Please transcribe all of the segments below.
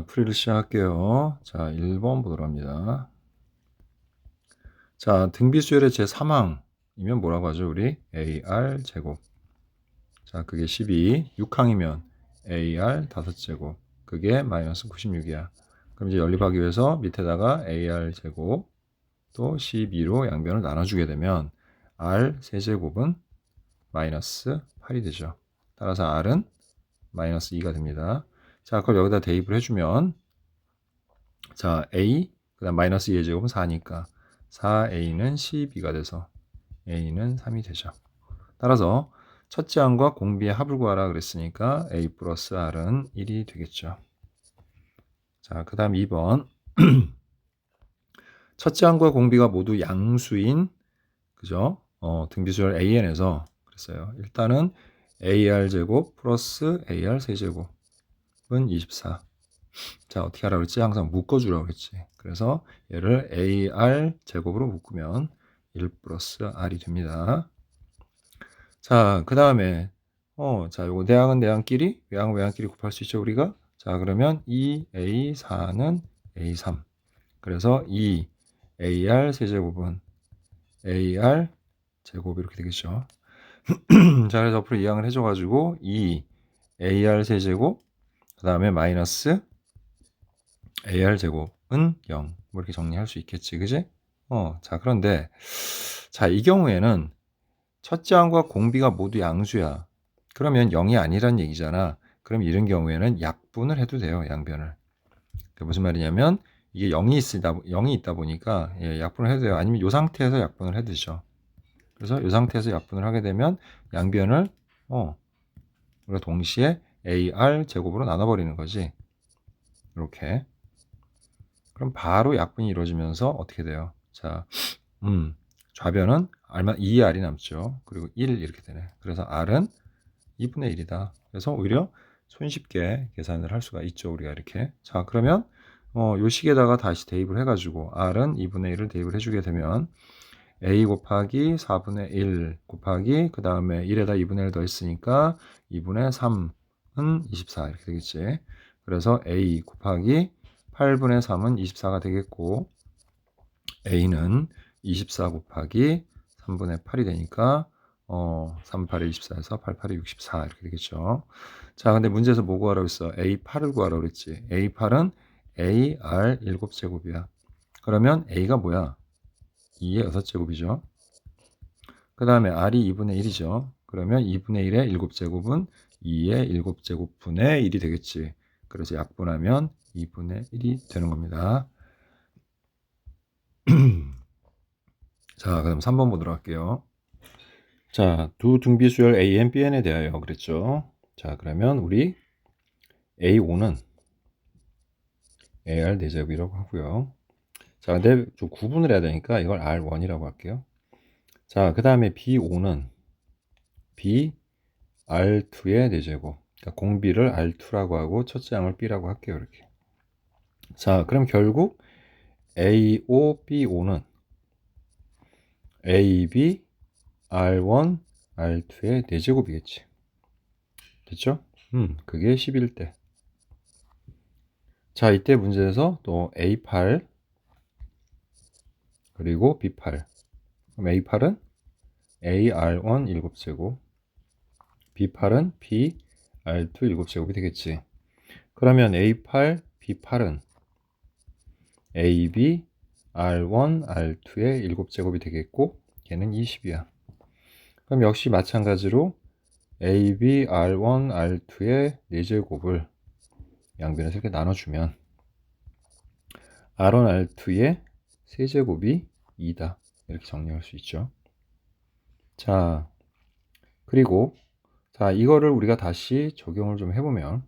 풀이를 시작할게요. 자, 1번 보도록 합니다. 자, 등비수열의 제3항이면 뭐라고 하죠? 우리 AR 제곱. 자, 그게 12. 6항이면 AR 5제곱. 그게 마이너스 96이야. 그럼 이제 연립하기 위해서 밑에다가 AR 제곱 또 12로 양변을 나눠주게 되면 R 세제곱은 마이너스 8이 되죠. 따라서 R은 마이너스 2가 됩니다. 자, 그걸 여기다 대입을 해주면 자, a 그 다음 마이너스 2의 제곱은 4니까 4a는 12가 돼서 a는 3이 되죠. 따라서 첫째 항과 공비의 합을 구하라 그랬으니까 a 플러스 r은 1이 되겠죠. 자, 그 다음 2번 첫째 항과 공비가 모두 양수인 그죠? 등비수열 an에서 그랬어요. 일단은 ar 제곱 플러스 ar 세제곱은 24. 자, 어떻게 하라고 그랬지? 항상 묶어주라고 그랬지. 그래서 얘를 AR 제곱으로 묶으면 1 플러스 R이 됩니다. 자, 그 다음에, 자, 요거 내항은 내항끼리, 외항은 외항끼리 곱할 수 있죠, 우리가? 자, 그러면 2A4는 A3. 그래서 2AR 세제곱은 AR 제곱 이렇게 되겠죠. 자, 그래서 앞으로 이항을 해줘가지고 2AR 세제곱, 그 다음에 마이너스 AR 제곱은 0. 뭐 이렇게 정리할 수 있겠지. 그지? 자, 그런데 자, 이 경우에는 첫째 항과 공비가 모두 양수야. 그러면 0이 아니란 얘기잖아. 그럼 이런 경우에는 약분을 해도 돼요. 양변을. 그게 무슨 말이냐면 이게 0이 있다 보니까 약분을 해도 돼요. 아니면 이 상태에서 약분을 해 되죠. 그래서 이 상태에서 약분을 하게 되면 양변을 우리가 동시에 AR 제곱으로 나눠 버리는 거지. 이렇게. 그럼 바로 약분이 이루어지면서 어떻게 돼요? 자, 좌변은 2R이 남죠. 그리고 1 이렇게 되네. 그래서 R은 2분의 1이다. 그래서 오히려 손쉽게 계산을 할 수가 있죠. 우리가 이렇게. 자, 그러면 요 식에다가 다시 대입을 해가지고 R은 2분의 1을 대입을 해주게 되면 A 곱하기 4분의 1 곱하기 그 다음에 1에다 2분의 1 더했으니까 2분의 3은 24 이렇게 되겠지. 그래서 A 곱하기 8분의 3은 24가 되겠고 A는 24 곱하기 3분의 8이 되니까 3, 8에 24에서 8, 8에 64 이렇게 되겠죠. 자, 근데 문제에서 뭐 구하라고 했어? A8을 구하라고 그랬지. A8은 AR 7제곱이야. 그러면 A가 뭐야? 2의 6제곱이죠. 그 다음에 R이 2분의 1이죠. 그러면 2분의 1의 7제곱은 2의 7제곱분의 1이 되겠지. 그래서 약분하면 2분의 1이 되는 겁니다. 자, 그럼 3번 보도록 할게요. 자, 두 등비수열 AN, BN에 대하여 그랬죠. 자, 그러면 우리 A5는 AR 4제곱이라고 하고요. 자, 근데 좀 구분을 해야 되니까 이걸 R1이라고 할게요. 자, 그 다음에 B5는 BR2의 4제곱. 그러니까 공비를 R2라고 하고 첫째 항을 B라고 할게요. 이렇게. 자, 그럼 결국 A5, B5는 AB, R1, R2의 4제곱이겠지. 됐죠? 그게 11대. 자, 이때 문제에서 또 A8 그리고 B8. 그럼 A8은 AR1 7제곱, B8은 BR2 7제곱이 되겠지. 그러면 A8, B8은 AB, R1, R2의 7제곱이 되겠고 걔는 20이야. 그럼 역시 마찬가지로 AB, R1, R2의 4제곱을 양변에서 이렇게 나눠주면 R1, R2의 세제곱이 2다. 이렇게 정리할 수 있죠. 자, 그리고 자, 이거를 우리가 다시 적용을 좀 해보면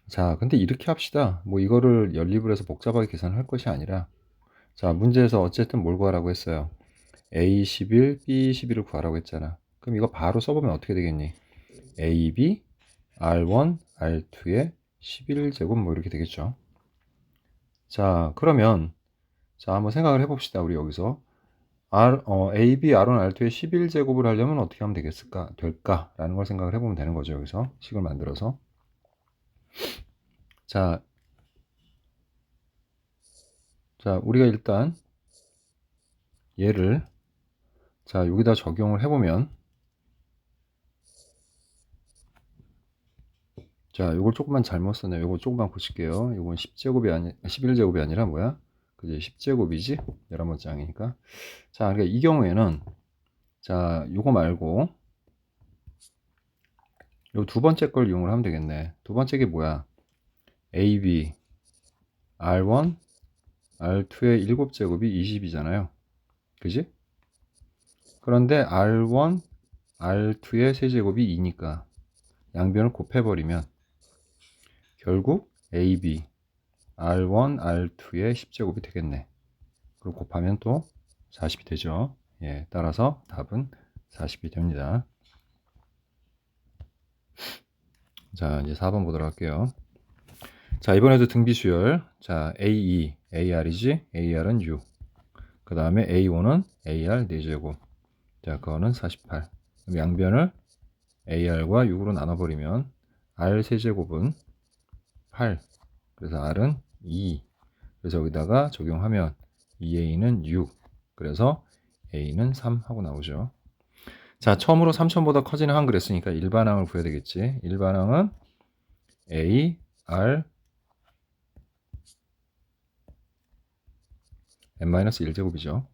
자, 근데 이렇게 합시다. 뭐 이거를 연립을 해서 복잡하게 계산할 것이 아니라 자, 문제에서 어쨌든 뭘 구하라고 했어요? A11, B11을 구하라고 했잖아. 그럼 이거 바로 써보면 어떻게 되겠니? AB, R1, R2의 11제곱 뭐 이렇게 되겠죠. 자, 그러면 자, 한번 생각을 해봅시다. 우리 여기서 AB, R1, R2의 11제곱을 하려면 어떻게 하면 될까? 라는 걸 생각을 해보면 되는 거죠. 여기서 식을 만들어서. 자, 우리가 일단 얘를 여기다 적용을 해보면 요걸 조금만 잘못 썼네요. 요거 조금만 고칠게요. 요건 10제곱이 아니 11제곱이 아니라 뭐야? 그지? 10제곱이지? 11번째항이니까. 그러니까 이 경우에는 요거 말고 요 두 번째 걸 이용을 하면 되겠네. 두 번째 게 뭐야? AB R1 R2의 7제곱이 20이잖아요. 그지? 그런데 R1 R2의 세제곱이 2니까 양변을 곱해버리면 결국 AB R1 R2의 10제곱이 되겠네. 그리고 곱하면 또 40이 되죠. 예, 따라서 답은 40이 됩니다. 이제 4번 보도록 할게요. 이번에도 등비수열. A2, AR이지? AR은 6. 그 다음에 A5는 AR 4제곱. 그거는 48. 그럼 양변을 AR과 6으로 나눠버리면 R 세제곱은 8. 그래서 R은 2. 그래서 여기다가 적용하면 2A는 6. 그래서 A는 3 하고 나오죠. 처음으로 3천보다 커지는 항 그랬으니까 일반항을 구해야 되겠지. 일반항은 A, R, n-1제곱이죠.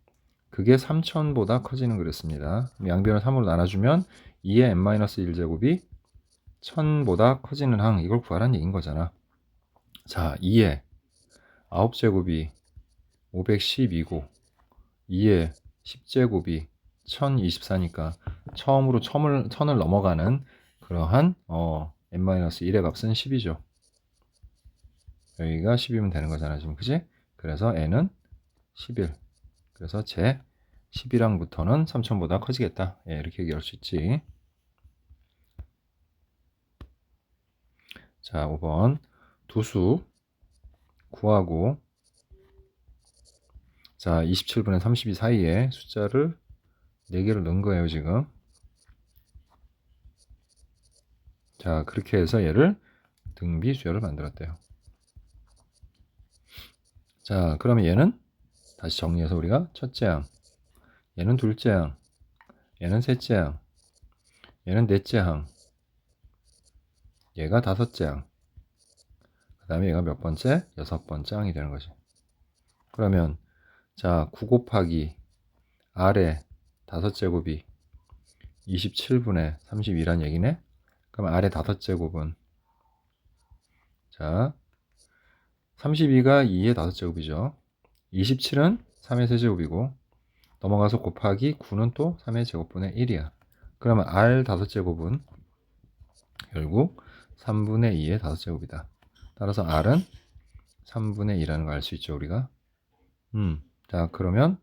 그게 3000보다 커지는 그랬습니다. 양변을 3으로 나눠주면 2의 n-1제곱이 1000보다 커지는 항, 이걸 구하라는 얘기인 거잖아. 2의 9제곱이 512고 2의 10제곱이 1024니까 처음으로 1000을 넘어가는 그러한 n-1의 값은 10이죠. 여기가 10이면 되는 거잖아 지금, 그지? 그래서 n은 11. 그래서 제 11항부터는 3000보다 커지겠다. 예, 이렇게 얘기할 수 있지. 5번 두수 구하고 27분에 32 사이에 숫자를 4개를 넣은 거예요 지금. 그렇게 해서 얘를 등비수열을 만들었대요. 그러면 얘는 다시 정리해서 우리가 첫째 항, 얘는 둘째 항, 얘는 셋째 항, 얘는 넷째 항, 얘가 다섯째 항, 그 다음에 얘가 몇 번째? 6번째 항이 되는 거지. 그러면 9 곱하기 R의 5제곱이 27분의 32란 얘기네. 그럼 R의 5제곱은 32가 2의 5제곱이죠. 27은 3의 세제곱이고 넘어가서 곱하기 9는 또 3의 제곱분의 1이야. 그러면 R 5제곱은 결국 3분의 2의 5제곱이다. 따라서 R은 3분의 2라는 걸 알 수 있죠 우리가. 그러면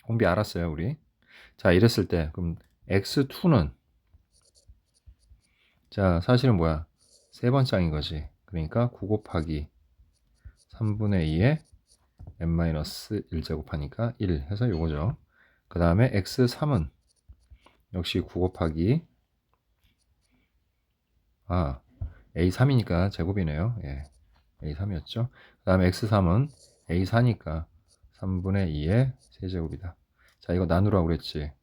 공비 알았어요 우리. 이랬을 때 그럼 x2는 사실은 뭐야? 세 번째 항인 거지. 그러니까 9 곱하기 3분의 2에 n-1제곱 하니까 1 해서 요거죠. 그 다음에 x3은 역시 9 곱하기 a3이니까 제곱이네요. 예, a3이었죠. 그 다음에 x3은 a4니까 3분의 2의 세제곱이다. 이거 나누라고 그랬지.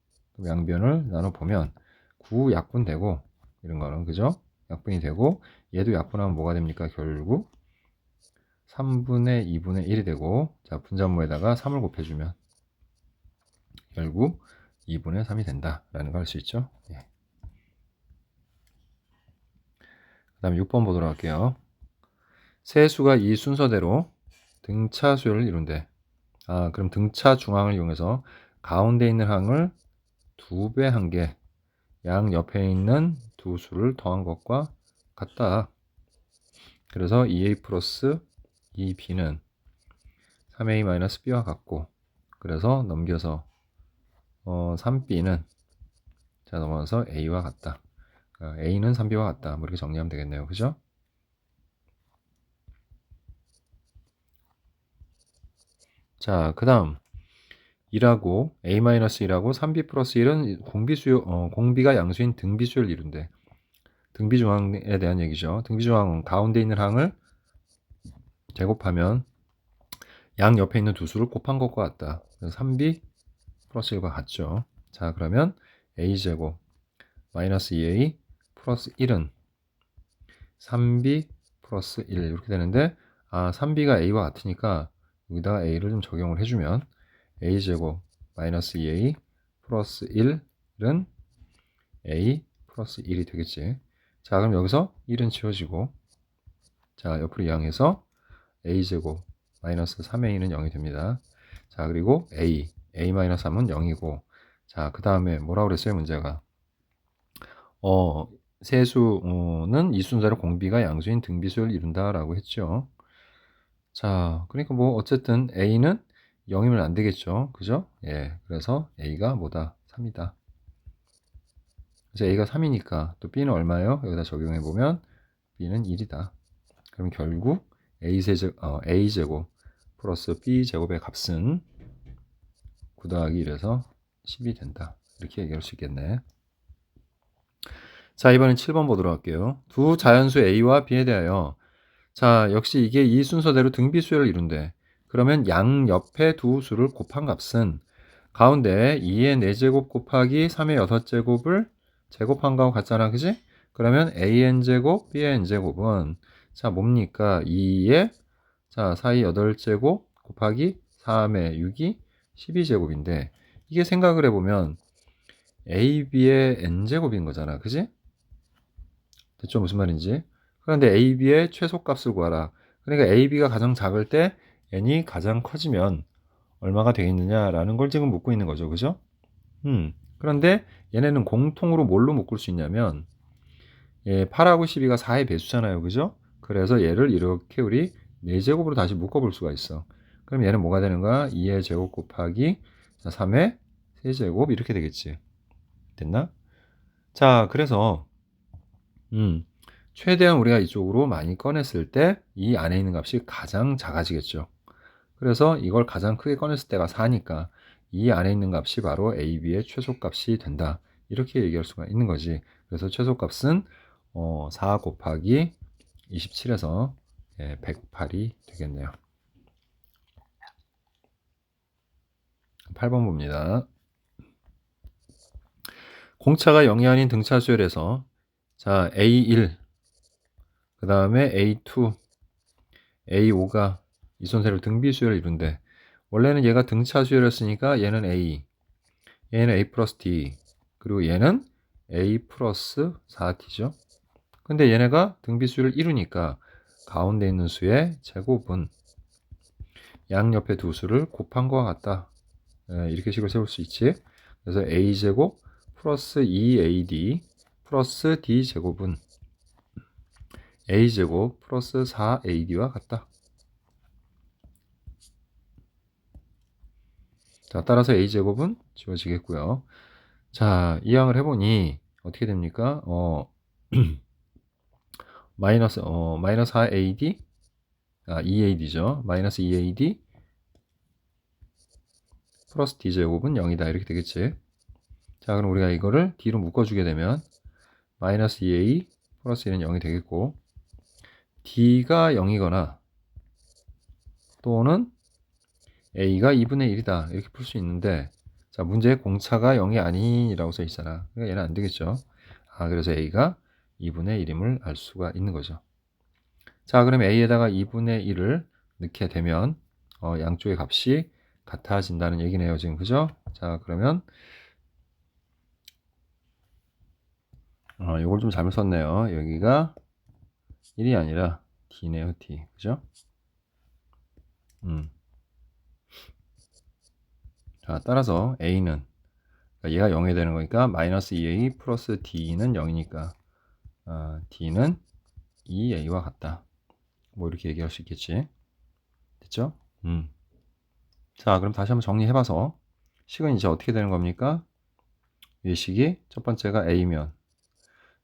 양변을 나눠보면 9 약분되고 이런 거는 그죠? 약분이 되고 얘도 약분하면 뭐가 됩니까? 결국 3분의 2분의 1이 되고 분자모에다가 3을 곱해주면 결국 2분의 3이 된다라는 걸 알 수 있죠. 예. 그 다음에 6번 보도록 할게요. 세 수가 이 순서대로 등차 수열을 이룬대. 그럼 등차 중항을 이용해서 가운데 있는 항을 2배 한 개, 양 옆에 있는 두 수를 더한 것과 같다. 그래서 2a 플러스 2b는 3a 마이너스 b와 같고, 그래서 넘겨서 3b는 넘어가서 a와 같다. a는 3b와 같다. 뭐 이렇게 정리하면 되겠네요. 그죠? 그 다음 2라고 a-1하고 3b 플러스 1은 공비가 양수인 등비수열 이룬대. 등비중항에 대한 얘기죠. 등비중항은 가운데 있는 항을 제곱하면 양 옆에 있는 두 수를 곱한 것과 같다. 그래서 3b 플러스 1과 같죠. 자, 그러면 a제곱 마이너스 2a 플러스 1은 3b 플러스 1 이렇게 되는데 3b가 a와 같으니까 여기다가 a를 좀 적용을 해주면 a제곱 마이너스 2a 플러스 1은 a 플러스 1이 되겠지. 자, 그럼 여기서 1은 지워지고 자, 옆으로 이항해서 a제곱 마이너스 3a는 0이 됩니다. 자, 그리고 a 마이너스 3은 0이고 자, 그 다음에 뭐라고 그랬어요, 문제가? 세수는 이 순서로 공비가 양수인 등비수를 이룬다라고 했죠. 자, 그러니까 뭐 어쨌든 a는 0이면 안 되겠죠. 그죠? 예. 그래서 a가 뭐다? 3이다. 그래서 a가 3이니까 또 b는 얼마예요? 여기다 적용해 보면 b는 1이다. 그럼 결국 a제곱 플러스 b제곱의 값은 9 더하기 1에서 10이 된다. 이렇게 얘기할 수 있겠네. 자, 이번엔 7번 보도록 할게요. 두 자연수 a와 b에 대하여 자, 역시 이게 이 순서대로 등비수열을 이룬대. 그러면 양 옆에 두 수를 곱한 값은 가운데 2의 4제곱 곱하기 3의 6제곱을 제곱한 거하고 같잖아. 그지? 그러면 an제곱, b의 n제곱은 자, 뭡니까? 2의 자, 4의 8제곱 곱하기 3의 6이 12제곱인데 이게 생각을 해보면 ab의 n제곱인 거잖아. 그지? 됐죠? 무슨 말인지? 그런데 ab의 최소값을 구하라. 그러니까 ab가 가장 작을 때 n이 가장 커지면 얼마가 되겠느냐라는 걸 지금 묻고 있는 거죠. 그죠? 그런데 얘네는 공통으로 뭘로 묶을 수 있냐면 8하고 12가 4의 배수잖아요. 그죠? 그래서 얘를 이렇게 우리 4제곱으로 다시 묶어볼 수가 있어. 그럼 얘는 뭐가 되는 거야? 2의 제곱 곱하기 3의 세제곱 이렇게 되겠지. 됐나? 자, 그래서 최대한 우리가 이쪽으로 많이 꺼냈을 때 이 안에 있는 값이 가장 작아지겠죠. 그래서 이걸 가장 크게 꺼냈을 때가 4니까 이 안에 있는 값이 바로 AB의 최소값이 된다. 이렇게 얘기할 수가 있는 거지. 그래서 최소값은 4 곱하기 27에서 108이 되겠네요. 8번 봅니다. 공차가 0이 아닌 등차 수열에서 자 A1 그 다음에 A2 A5가 이 순서로 등비수열을 이룬대. 원래는 얘가 등차 수열이었으니까 얘는 A, 얘는 A 플러스 D, 그리고 얘는 A 플러스 4T죠. 근데 얘네가 등비수열을 이루니까 가운데 있는 수의 제곱은 양옆의 두 수를 곱한 것과 같다. 이렇게 식을 세울 수 있지. 그래서 A제곱 플러스 2AD 플러스 D제곱은 A제곱 플러스 4AD와 같다. 자, 따라서 a제곱은 지워지겠고요. 자, 이항을 해보니 어떻게 됩니까? 마이너스 4ad 2ad죠. 마이너스 2ad 플러스 d제곱은 0이다. 이렇게 되겠지. 자, 그럼 우리가 이거를 d로 묶어주게 되면 마이너스 2a 플러스 1은 0이 되겠고 d가 0이거나 또는 a가 2분의 1이다. 이렇게 풀 수 있는데 자, 문제의 공차가 0이 아니라고 써 있잖아. 그러니까 얘는 안 되겠죠. 그래서 a가 2분의 1임을 알 수가 있는 거죠. 자, 그럼 a에다가 2분의 1을 넣게 되면 양쪽의 값이 같아진다는 얘기네요. 지금 그죠? 자, 그러면 이걸 좀 잘못 썼네요. 여기가 1이 아니라 d네요. d. 그죠? 자, 따라서 a는 얘가 0이 되는 거니까 마이너스 2a 플러스 d는 0이니까 d는 2a와 같다. 뭐 이렇게 얘기할 수 있겠지. 됐죠? 자, 그럼 다시 한번 정리해봐서 식은 이제 어떻게 되는 겁니까? 이 식이 첫 번째가 a면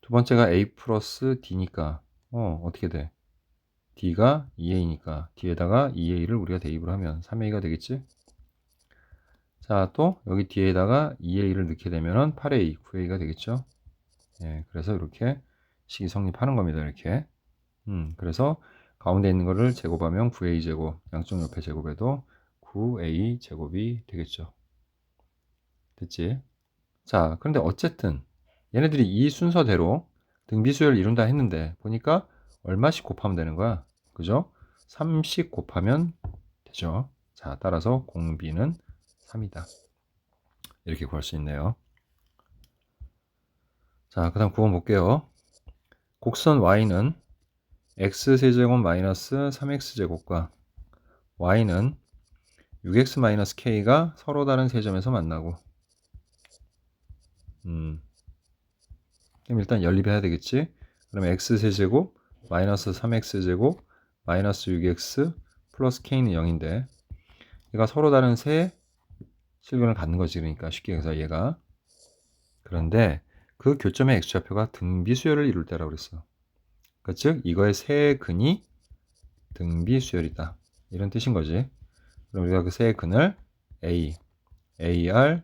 두 번째가 a 플러스 d니까 어떻게 돼? d가 2a니까 d에다가 2a를 우리가 대입을 하면 3a가 되겠지? 자, 또 여기 뒤에다가 2a를 넣게 되면 8a, 9a가 되겠죠? 그래서 이렇게 식이 성립하는 겁니다. 이렇게. 그래서 가운데 있는 거를 제곱하면 9a 제곱, 양쪽 옆에 제곱해도 9a 제곱이 되겠죠. 됐지? 자, 그런데 어쨌든 얘네들이 이 순서대로 등비수열을 이룬다 했는데 보니까 얼마씩 곱하면 되는 거야? 그죠? 3씩 곱하면 되죠. 자, 따라서 공비는 3이다. 이렇게 구할 수 있네요. 자, 그 다음 9번 볼게요. 곡선 y는 x세제곱 마이너스 3x제곱과 y는 6x 마이너스 k가 서로 다른 세 점에서 만나고 그럼 일단 연립해야 되겠지? 그러면 x세제곱 마이너스 3x제곱 마이너스 6x 플러스 k는 0인데 얘가 서로 다른 세 실근을 갖는 거지. 그러니까 쉽게 해서 얘가 그런데 그 교점의 x좌표가 등비수열을 이룰 때라고 그랬어. 그러니까 즉 이거의 세 근이 등비수열이다. 이런 뜻인 거지. 그럼 우리가 그 세 근을 a, ar,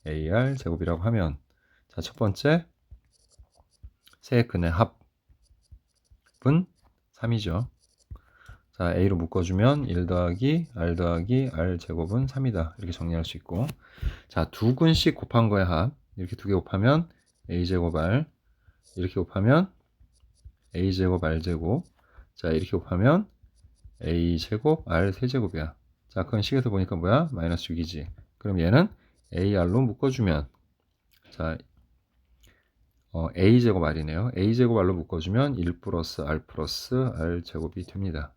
ar 제곱이라고 하면 자, 첫 번째 세 근의 합은 3이죠. 자, a로 묶어주면 1 더하기 r 더하기 r 제곱은 3이다. 이렇게 정리할 수 있고 자, 두 근씩 곱한 거의 합 이렇게 두 개 곱하면 a 제곱 r 이렇게 곱하면 a 제곱 r 제곱 자, 이렇게 곱하면 a 제곱 r 세제곱이야. 자, 그건 식에서 보니까 뭐야? 마이너스 6이지. 그럼 얘는 ar로 묶어주면 자, a 제곱 r이네요. a 제곱 r로 묶어주면 1 플러스 r 제곱이 됩니다.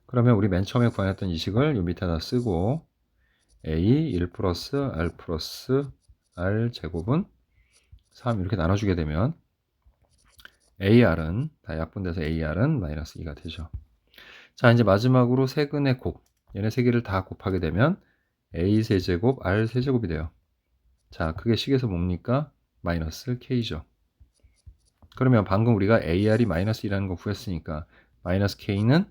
그러면 우리 맨 처음에 구했던 이 식을 요 밑에다 쓰고 a 1 플러스 r 제곱은 3 이렇게 나눠주게 되면 ar은 다 약분돼서 ar은 마이너스 2가 되죠. 자, 이제 마지막으로 세근의 곱 얘네 세 개를 다 곱하게 되면 a 세제곱 r 세제곱이 돼요. 자, 그게 식에서 뭡니까? 마이너스 k죠. 그러면 방금 우리가 ar이 마이너스 2라는 거 구했으니까 마이너스 k는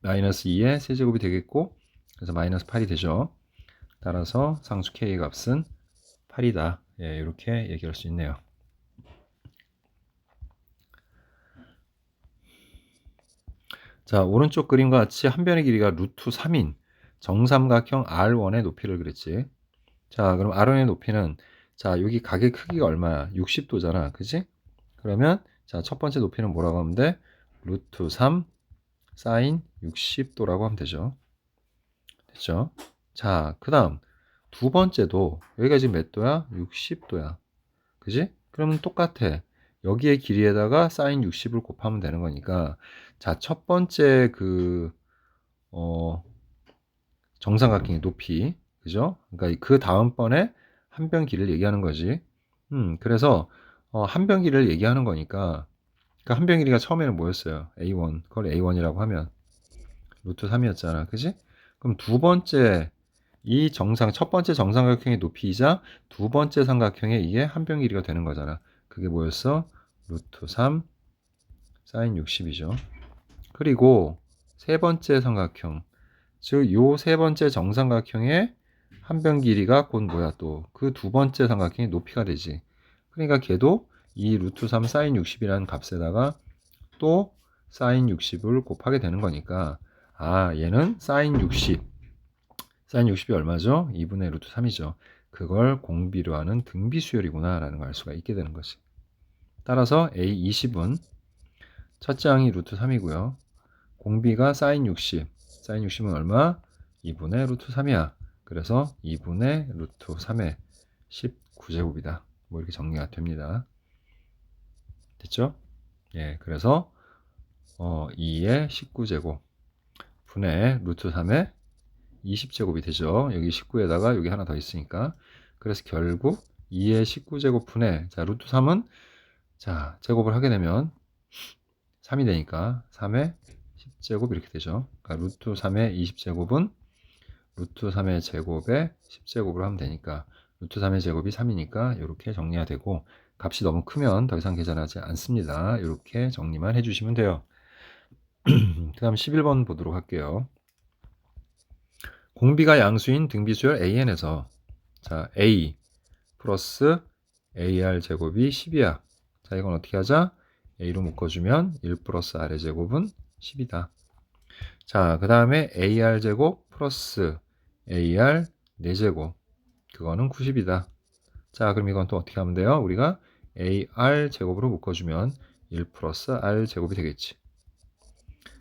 마이너스 2의 세제곱이 되겠고 그래서 마이너스 8이 되죠. 따라서 상수 k의 값은 8이다. 예, 이렇게 얘기할 수 있네요. 자, 오른쪽 그림과 같이 한 변의 길이가 루트 3인 정삼각형 R1의 높이를 그랬지. 자, 그럼 R1의 높이는 자, 여기 각의 크기가 얼마야? 60도잖아. 그지? 그러면 자, 첫 번째 높이는 뭐라고 하면 돼? 루트 3 사인 60도라고 하면 되죠. 됐죠? 자, 그 다음 두 번째도 여기가 지금 몇 도야? 60도야. 그지? 그러면 똑같아. 여기의 길이에다가 사인 60을 곱하면 되는 거니까 자, 첫 번째 정삼각형의 높이 그죠? 그러니까 그 다음번에 한 변 길이를 얘기하는 거지. 그래서 한 변 길이를 얘기하는 거니까 그 한 변 길이가 처음에는 뭐였어요? A1. 그걸 A1이라고 하면 루트 3이었잖아. 그지? 그럼 두 번째 첫 번째 정삼각형의 높이이자 두 번째 삼각형의 이게 한 변 길이가 되는 거잖아. 그게 뭐였어? 루트 3 사인 60이죠. 그리고 세 번째 삼각형, 즉 요 세 번째 정삼각형의 한 변 길이가 곧 뭐야 또 그 두 번째 삼각형의 높이가 되지. 그러니까 걔도 이 루트 3 사인 60이라는 값에다가 또 사인 60을 곱하게 되는 거니까 아, 얘는 사인 60. 사인 60이 얼마죠? 2분의 루트 3이죠. 그걸 공비로 하는 등비수열이구나 라는 걸 알 수가 있게 되는 거지. 따라서 A20은 첫째 항이 루트 3이고요. 공비가 사인 60. 사인 60은 얼마? 2분의 루트 3이야. 그래서 2분의 루트 3의 19제곱이다. 뭐 이렇게 정리가 됩니다. 됐죠? 예, 그래서 2의 19제곱 분의 루트 3의 20제곱이 되죠. 여기 19에다가 여기 하나 더 있으니까. 그래서 결국 2의 19제곱 분의 자, 루트 3은 자, 제곱을 하게 되면 3이 되니까 3의 10제곱 이렇게 되죠. 그러니까 루트 3의 20제곱은 루트 3의 제곱에 10제곱으로 하면 되니까 루트 3의 제곱이 3이니까 이렇게 정리가 되고 값이 너무 크면 더 이상 계산하지 않습니다. 이렇게 정리만 해주시면 돼요. 그 다음 11번 보도록 할게요. 공비가 양수인 등비수열 AN에서 자, A 플러스 AR 제곱이 10이야. 자, 이건 어떻게 하자? A로 묶어주면 1 플러스 R의 제곱은 10이다. 자, 그 다음에 AR제곱 플러스 AR 4제곱. 그거는 90이다. 자, 그럼 이건 또 어떻게 하면 돼요? 우리가 AR제곱으로 묶어주면 1 플러스 R제곱이 되겠지.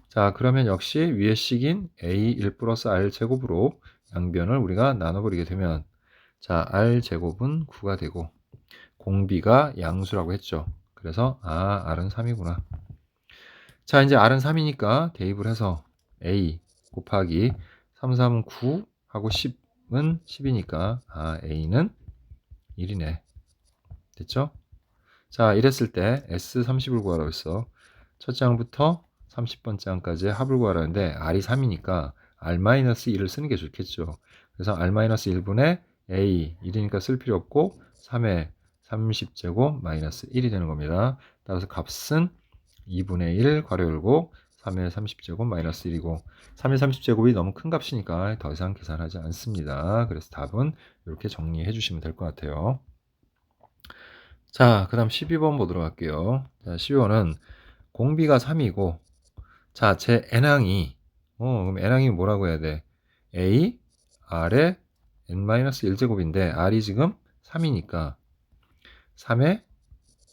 자, 그러면 역시 위의 식인 A1 플러스 R제곱으로 양변을 우리가 나눠버리게 되면 자, R제곱은 9가 되고 공비가 양수라고 했죠. 그래서 R은 3이구나. 자, 이제 R은 3이니까 대입을 해서 A 곱하기 3, 3, 9 하고 10은 10이니까 A는 1이네. 됐죠? 자, 이랬을 때 S30을 구하라고 했어. 첫째 항부터 30번째 항까지 합을 구하라는데 R이 3이니까 R-1을 쓰는 게 좋겠죠. 그래서 R-1분의 A 1이니까 쓸 필요 없고 3의 30제곱 마이너스 1이 되는 겁니다. 따라서 값은 2분의 1 괄호 열고 3의 30제곱 마이너스 1이고 3의 30제곱이 너무 큰 값이니까 더 이상 계산하지 않습니다. 그래서 답은 이렇게 정리해 주시면 될 것 같아요. 자, 그 다음 12번 보도록 할게요. 자, 12번은 공비가 3이고 자, 제 n항이 그럼 n항이 뭐라고 해야 돼? a r에 n-1제곱인데 r이 지금 3이니까 3의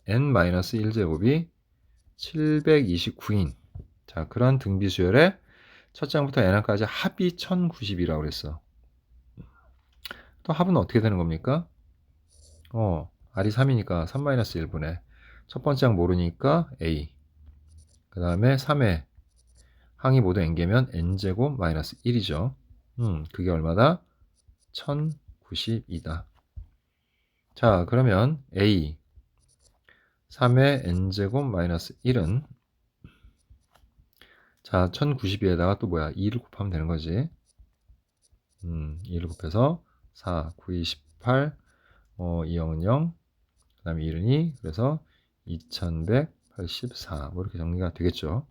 n-1제곱이 729인 자, 그런 등비수열의 첫 장부터 n항까지 합이 1090이라고 그랬어. 또 합은 어떻게 되는 겁니까? r이 3이니까 3-1분의 첫 번째 항 모르니까 a 그 다음에 3의 항이 모두 n개면 n제곱 마이너스 1이죠. 그게 얼마다? 1090이다. 자, 그러면 a 3의 n제곱 마이너스 1은 자, 1090에다가 또 뭐야? 2를 곱하면 되는 거지. 2를 곱해서 4, 9, 28, 2영은 0, 그 다음에 1은 2, 그래서 2184, 뭐 이렇게 정리가 되겠죠.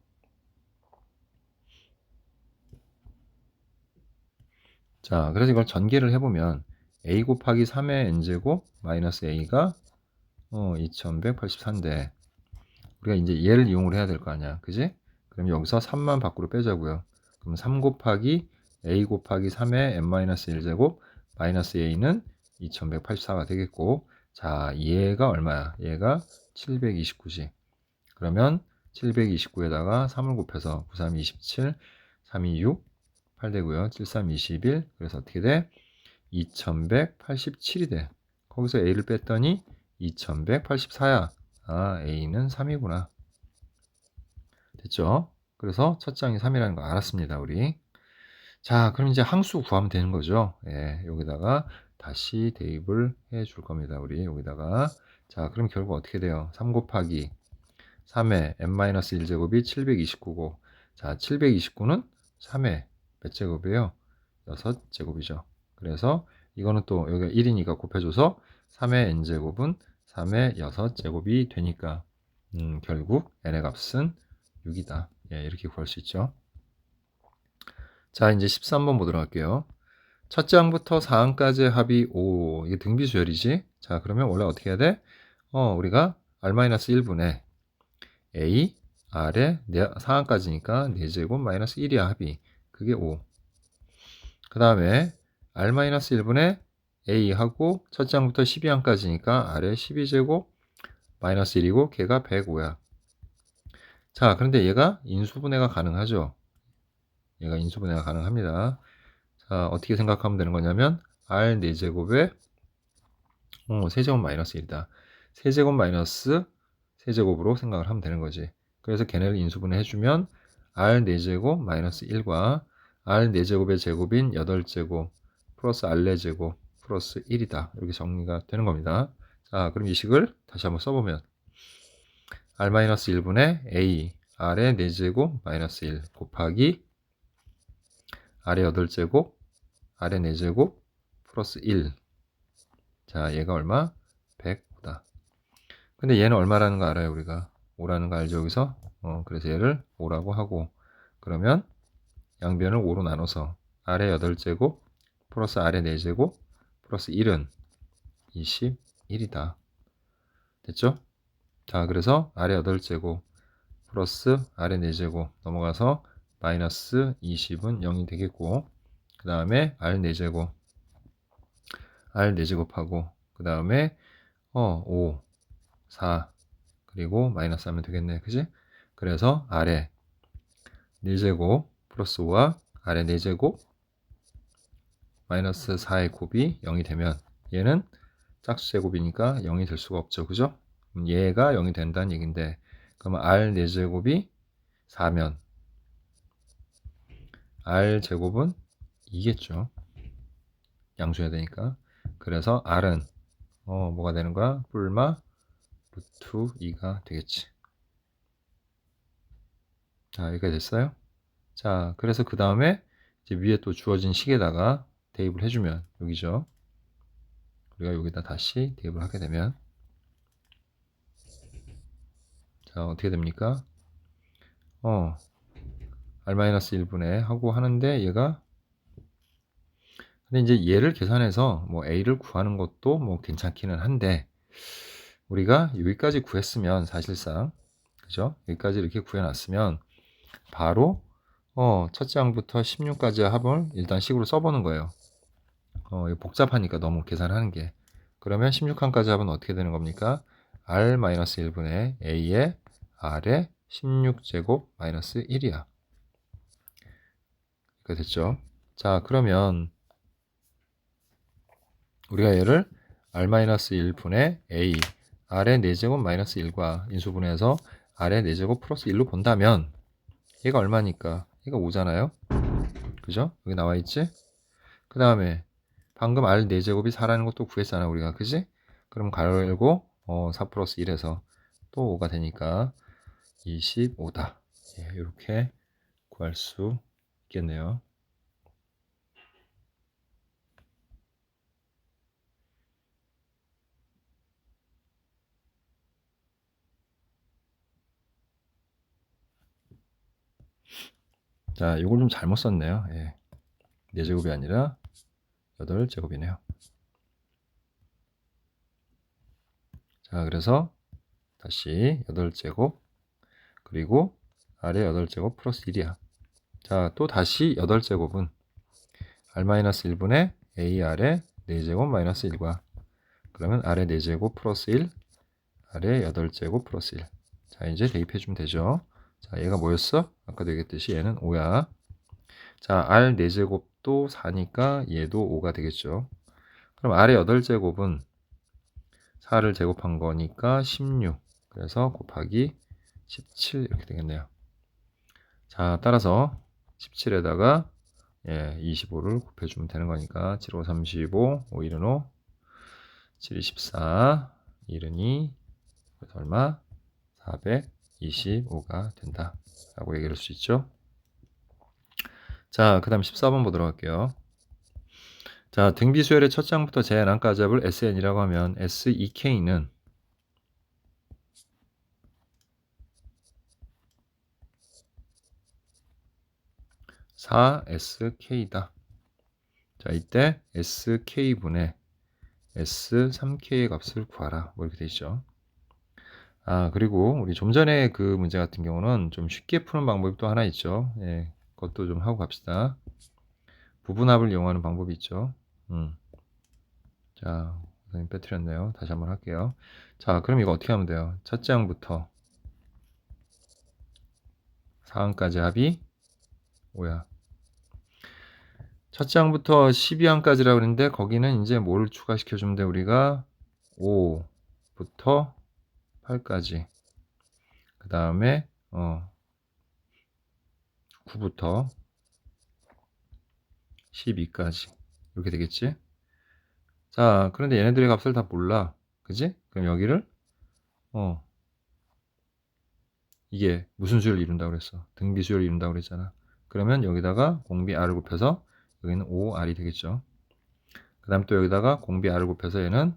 자, 그래서 이걸 전개를 해보면 a 곱하기 3의 n제곱 마이너스 a가 2184인데 우리가 이제 얘를 이용을 해야 될 거 아니야. 그지? 그럼 여기서 3만 밖으로 빼자고요. 그럼 3 곱하기 a 곱하기 3의 n-1제곱 마이너스 a는 2184가 되겠고 자, 얘가 얼마야? 얘가 729지. 그러면 729에다가 3을 곱해서 9, 3, 27, 3, 2, 6, 8 되고요. 7, 3, 21. 그래서 어떻게 돼? 2187이 돼. 거기서 a를 뺐더니 2184야. a는 3이구나. 됐죠? 그래서 첫 장이 3이라는 거 알았습니다, 우리. 자, 그럼 이제 항수 구하면 되는 거죠. 예, 여기다가 다시 대입을 해 줄 겁니다, 우리. 여기다가. 자, 그럼 결국 어떻게 돼요? 3 곱하기 3의 n-1제곱이 729고, 자, 729는 3의 몇 제곱이에요? 6제곱이죠. 그래서 이거는 또 여기가 1이니까 곱해줘서 3의 n제곱은 3의 6제곱이 되니까 결국 n의 값은 6이다. 예, 이렇게 구할 수 있죠. 자, 이제 13번 보도록 할게요. 첫째 항부터 4항까지의 합이 5. 이게 등비수열이지. 자, 그러면 원래 어떻게 해야 돼? 우리가 r-1분의 a, r의 4항까지니까 4제곱 마이너스 1이야, 합이. 그게 5. 그 다음에 r-1분의 a하고 첫째 항부터 12항까지니까 r의 12제곱 마이너스 1이고 걔가 105야. 자, 그런데 얘가 인수분해가 가능하죠. 얘가 인수분해가 가능합니다. 자, 어떻게 생각하면 되는 거냐면 r 4제곱에 세제곱 마이너스 1이다. 세제곱 마이너스 세제곱으로 생각을 하면 되는 거지. 그래서 걔네를 인수분해 해주면 r 4제곱 마이너스 1과 r 4제곱의 제곱인 8제곱 플러스 r 4제곱 플러스 1이다. 이렇게 정리가 되는 겁니다. 자, 그럼 이 식을 다시 한번 써보면 r-1분의 a r의 4제곱 마이너스 1 곱하기 r의 8제곱 r의 4제곱 플러스 1. 자, 얘가 얼마? 105다. 근데 얘는 얼마라는 거 알아요, 우리가? 5라는 거 알죠, 여기서? 그래서 얘를 5라고 하고, 그러면 양변을 5로 나눠서 r의 8제곱 플러스 r의 4제곱 플러스 1은 21이다. 됐죠? 자, 그래서 r의 8제곱 플러스 R의 4제곱 넘어가서 마이너스 20은 0이 되겠고, 그 다음에 R 4제곱, R 4제곱하고, 그 다음에 5, 4, 그리고 마이너스 하면 되겠네. 그지? 그래서 R의 4제곱 플러스 5와 R의 4제곱 마이너스 4의 곱이 0이 되면 얘는 짝수 제곱이니까 0이 될 수가 없죠. 그죠? 얘가 0이 된다는 얘기인데, 그러면 R 4제곱이 4면 R 제곱은 2겠죠. 양수해야 되니까. 그래서 R은 뭐가 되는 거야? 뿔마 루트 2가 되겠지. 자, 여기가 됐어요. 자, 그래서 그 다음에 이제 위에 또 주어진 식에다가 대입을 해주면 여기죠. 우리가 여기다 다시 대입을 하게 되면 자, 어떻게 됩니까? R-1분의 하고 하는데 얘가 근데 이제 얘를 계산해서 뭐 A를 구하는 것도 뭐 괜찮기는 한데 우리가 여기까지 구했으면 사실상 그죠? 여기까지 이렇게 구해놨으면 바로 첫째 항부터 16까지의 합을 일단 식으로 써보는 거예요. 이거 복잡하니까 너무 계산하는 게. 그러면 16항까지 합은 어떻게 되는 겁니까? R-1분의 A의 R의 16제곱 마이너스 1이야. 이렇게 됐죠? 자, 그러면 우리가 얘를 R-1분의 A R의 4제곱 마이너스 1과 인수분해해서 R의 4제곱 플러스 1로 본다면 얘가 얼마니까? 얘가 5잖아요? 그죠? 여기 나와 있지? 그 다음에 방금 R 4제곱이 4라는 것도 구했잖아 우리가. 그지? 그럼 가로 열고 4 플러스 1에서 또 5가 되니까 25다. 예, 이렇게 구할 수 있겠네요. 자, 이걸 좀 잘못 썼네요. 예. 4제곱이 아니라 8제곱이네요. 자, 그래서 다시 8제곱 그리고 R의 8제곱 플러스 1이야. 자, 또 다시 8제곱은 R-1분의 AR의 4제곱 마이너스 1과 그러면 R의 4제곱 플러스 1 R의 8제곱 플러스 1. 자, 이제 대입해주면 되죠. 자, 얘가 뭐였어? 아까도 얘기했듯이 얘는 5야. 자, R 4제곱도 4니까 얘도 5가 되겠죠. 그럼 R의 8제곱은 4를 제곱한 거니까 16. 그래서 곱하기 17 이렇게 되겠네요. 자, 따라서 17에다가 25를 곱해주면 되는 거니까 7, 5, 35, 5, 1은 5, 7, 14, 1은 2, 그래서 얼마? 425가 된다 라고 얘기할 수 있죠. 자, 그 다음 14번 보도록 할게요. 자, 등비수열의 첫 장부터 제한항까지 합을 SN이라고 하면 SEK는 4SK다. 자, 이때 SK분의 S3K의 값을 구하라. 뭐 이렇게 되어 있죠. 아, 그리고 우리 좀 전에 그 문제 같은 경우는 좀 쉽게 푸는 방법이 또 하나 있죠. 예, 그것도 좀 하고 갑시다. 부분합을 이용하는 방법이 있죠. 자, 선생님 빼뜨렸네요. 다시 한번 할게요. 자, 그럼 이거 어떻게 하면 돼요? 첫째 항부터 4항까지 합이 5야. 첫째 항부터 12항까지라고 그랬는데 거기는 이제 뭐를 추가시켜주면 돼? 우리가 5부터 8까지 그 다음에 9부터 12까지 이렇게 되겠지? 자, 그런데 얘네들의 값을 다 몰라. 그지? 그럼 여기를 이게 무슨 수를 이룬다고 그랬어? 등비수열을 이룬다고 그랬잖아. 그러면 여기다가 공비 R을 곱해서 여기는 5R이 되겠죠. 그 다음 또 여기다가 공비 R을 곱해서 얘는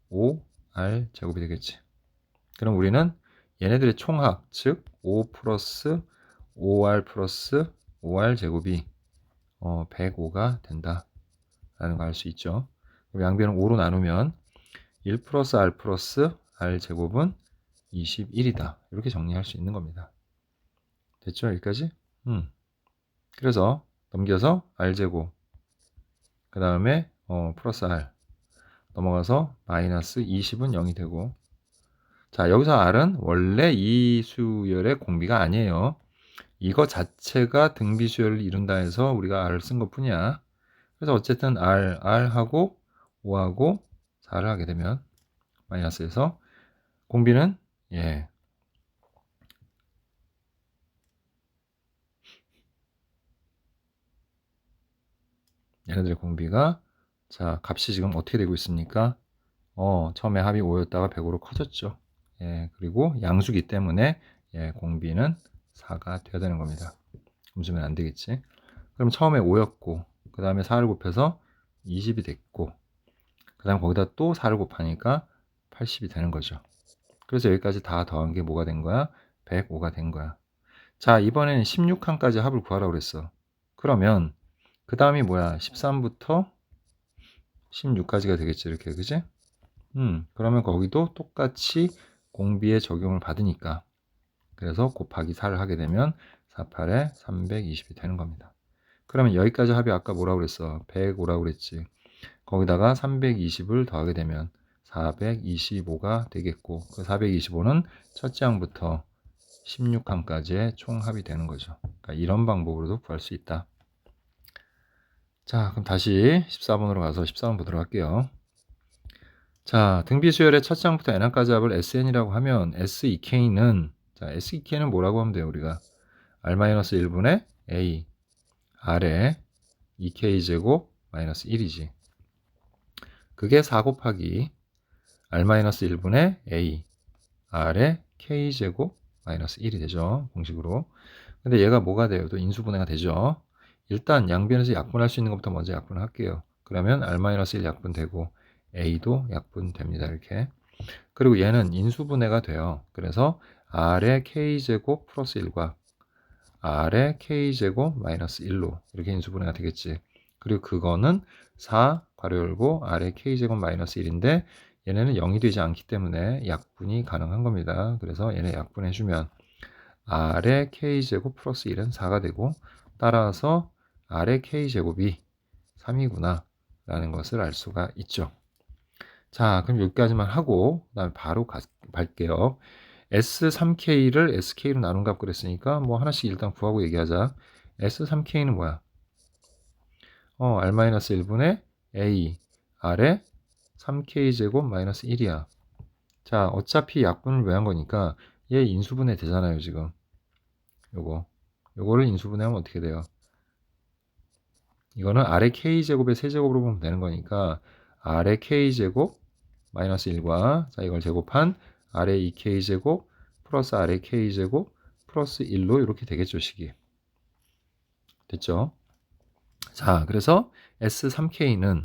5R 제곱이 되겠지. 그럼 우리는 얘네들의 총합, 즉 5 플러스 5R 플러스 5R 제곱이 105가 된다 라는 거 알 수 있죠. 양변을 5로 나누면 1 플러스 R 플러스 R 제곱은 21이다. 이렇게 정리할 수 있는 겁니다. 됐죠? 여기까지? 그래서 넘겨서 r제곱 그 다음에 플러스 r 넘어가서 마이너스 20은 0이 되고, 자 여기서 r은 원래 이 수열의 공비가 아니에요. 이거 자체가 등비수열을 이룬다 해서 우리가 r을 쓴 것 뿐이야. 그래서 어쨌든 r하고 5하고 4를 하게 되면 마이너스에서 공비는 얘네들의 공비가, 자 값이 지금 어떻게 되고 있습니까? 처음에 합이 5였다가 100으로 커졌죠. 그리고 양수기 때문에 공비는 4가 되어야 되는 겁니다. 음수면 안 되겠지. 그럼 처음에 5였고 그 다음에 4를 곱해서 20이 됐고 그 다음 거기다 또 4를 곱하니까 80이 되는 거죠. 그래서 여기까지 다 더한 게 뭐가 된 거야? 105가 된 거야. 자 이번에는 16칸까지 합을 구하라고 그랬어. 그러면 그 다음이 뭐야? 13부터 16까지가 되겠지, 이렇게. 그지? 그러면 거기도 똑같이 공비에 적용을 받으니까, 그래서 곱하기 4를 하게 되면 48에 320이 되는 겁니다. 그러면 여기까지 합이 아까 뭐라고 그랬어? 105라고 그랬지. 거기다가 320을 더하게 되면 425가 되겠고, 그 425는 첫째 항부터 16항까지의 총합이 되는 거죠. 그러니까 이런 방법으로도 구할 수 있다. 자, 그럼 다시 14번으로 가서 14번 보도록 할게요. 자, 등비수열의 첫 장부터 n항까지 합을 SN이라고 하면 SEK는, 자, SEK는 뭐라고 하면 돼요, 우리가? R-1분의 A, R에 2K제곱 마이너스 1이지. 그게 4 곱하기 R-1분의 A, R에 K제곱 마이너스 1이 되죠, 공식으로. 근데 얘가 뭐가 돼요? 또 인수분해가 되죠. 일단 양변에서 약분할 수 있는 것부터 먼저 약분을 할게요. 그러면 R-1 약분되고 A도 약분됩니다. 이렇게. 그리고 얘는 인수분해가 돼요. 그래서 R의 K제곱 플러스 1과 R의 K제곱 마이너스 1로 이렇게 인수분해가 되겠지. 그리고 그거는 4 괄호 열고 R의 K제곱 마이너스 1인데 얘네는 0이 되지 않기 때문에 약분이 가능한 겁니다. 그래서 얘네 약분해주면 R의 K제곱 플러스 1은 4가 되고, 따라서 R의 K제곱이 3이구나 라는 것을 알 수가 있죠. 자, 그럼 여기까지만 하고 그 다음에 바로 갈게요. S3K를 SK로 나눈 값 그랬으니까 뭐 하나씩 일단 구하고 얘기하자. S3K는 뭐야? R-1분의 A, R의 3K제곱 마이너스 1이야. 자, 어차피 약분을 왜 한 거니까 얘 인수분해 되잖아요, 지금. 요거를 인수분해하면 어떻게 돼요? 이거는 R의 K제곱의 세제곱으로 보면 되는 거니까 R의 K제곱 마이너스 1과, 자 이걸 제곱한 R의 2K제곱 플러스 R의 K제곱 플러스 1로 이렇게 되겠죠, 식이. 됐죠? 자, 그래서 S3K는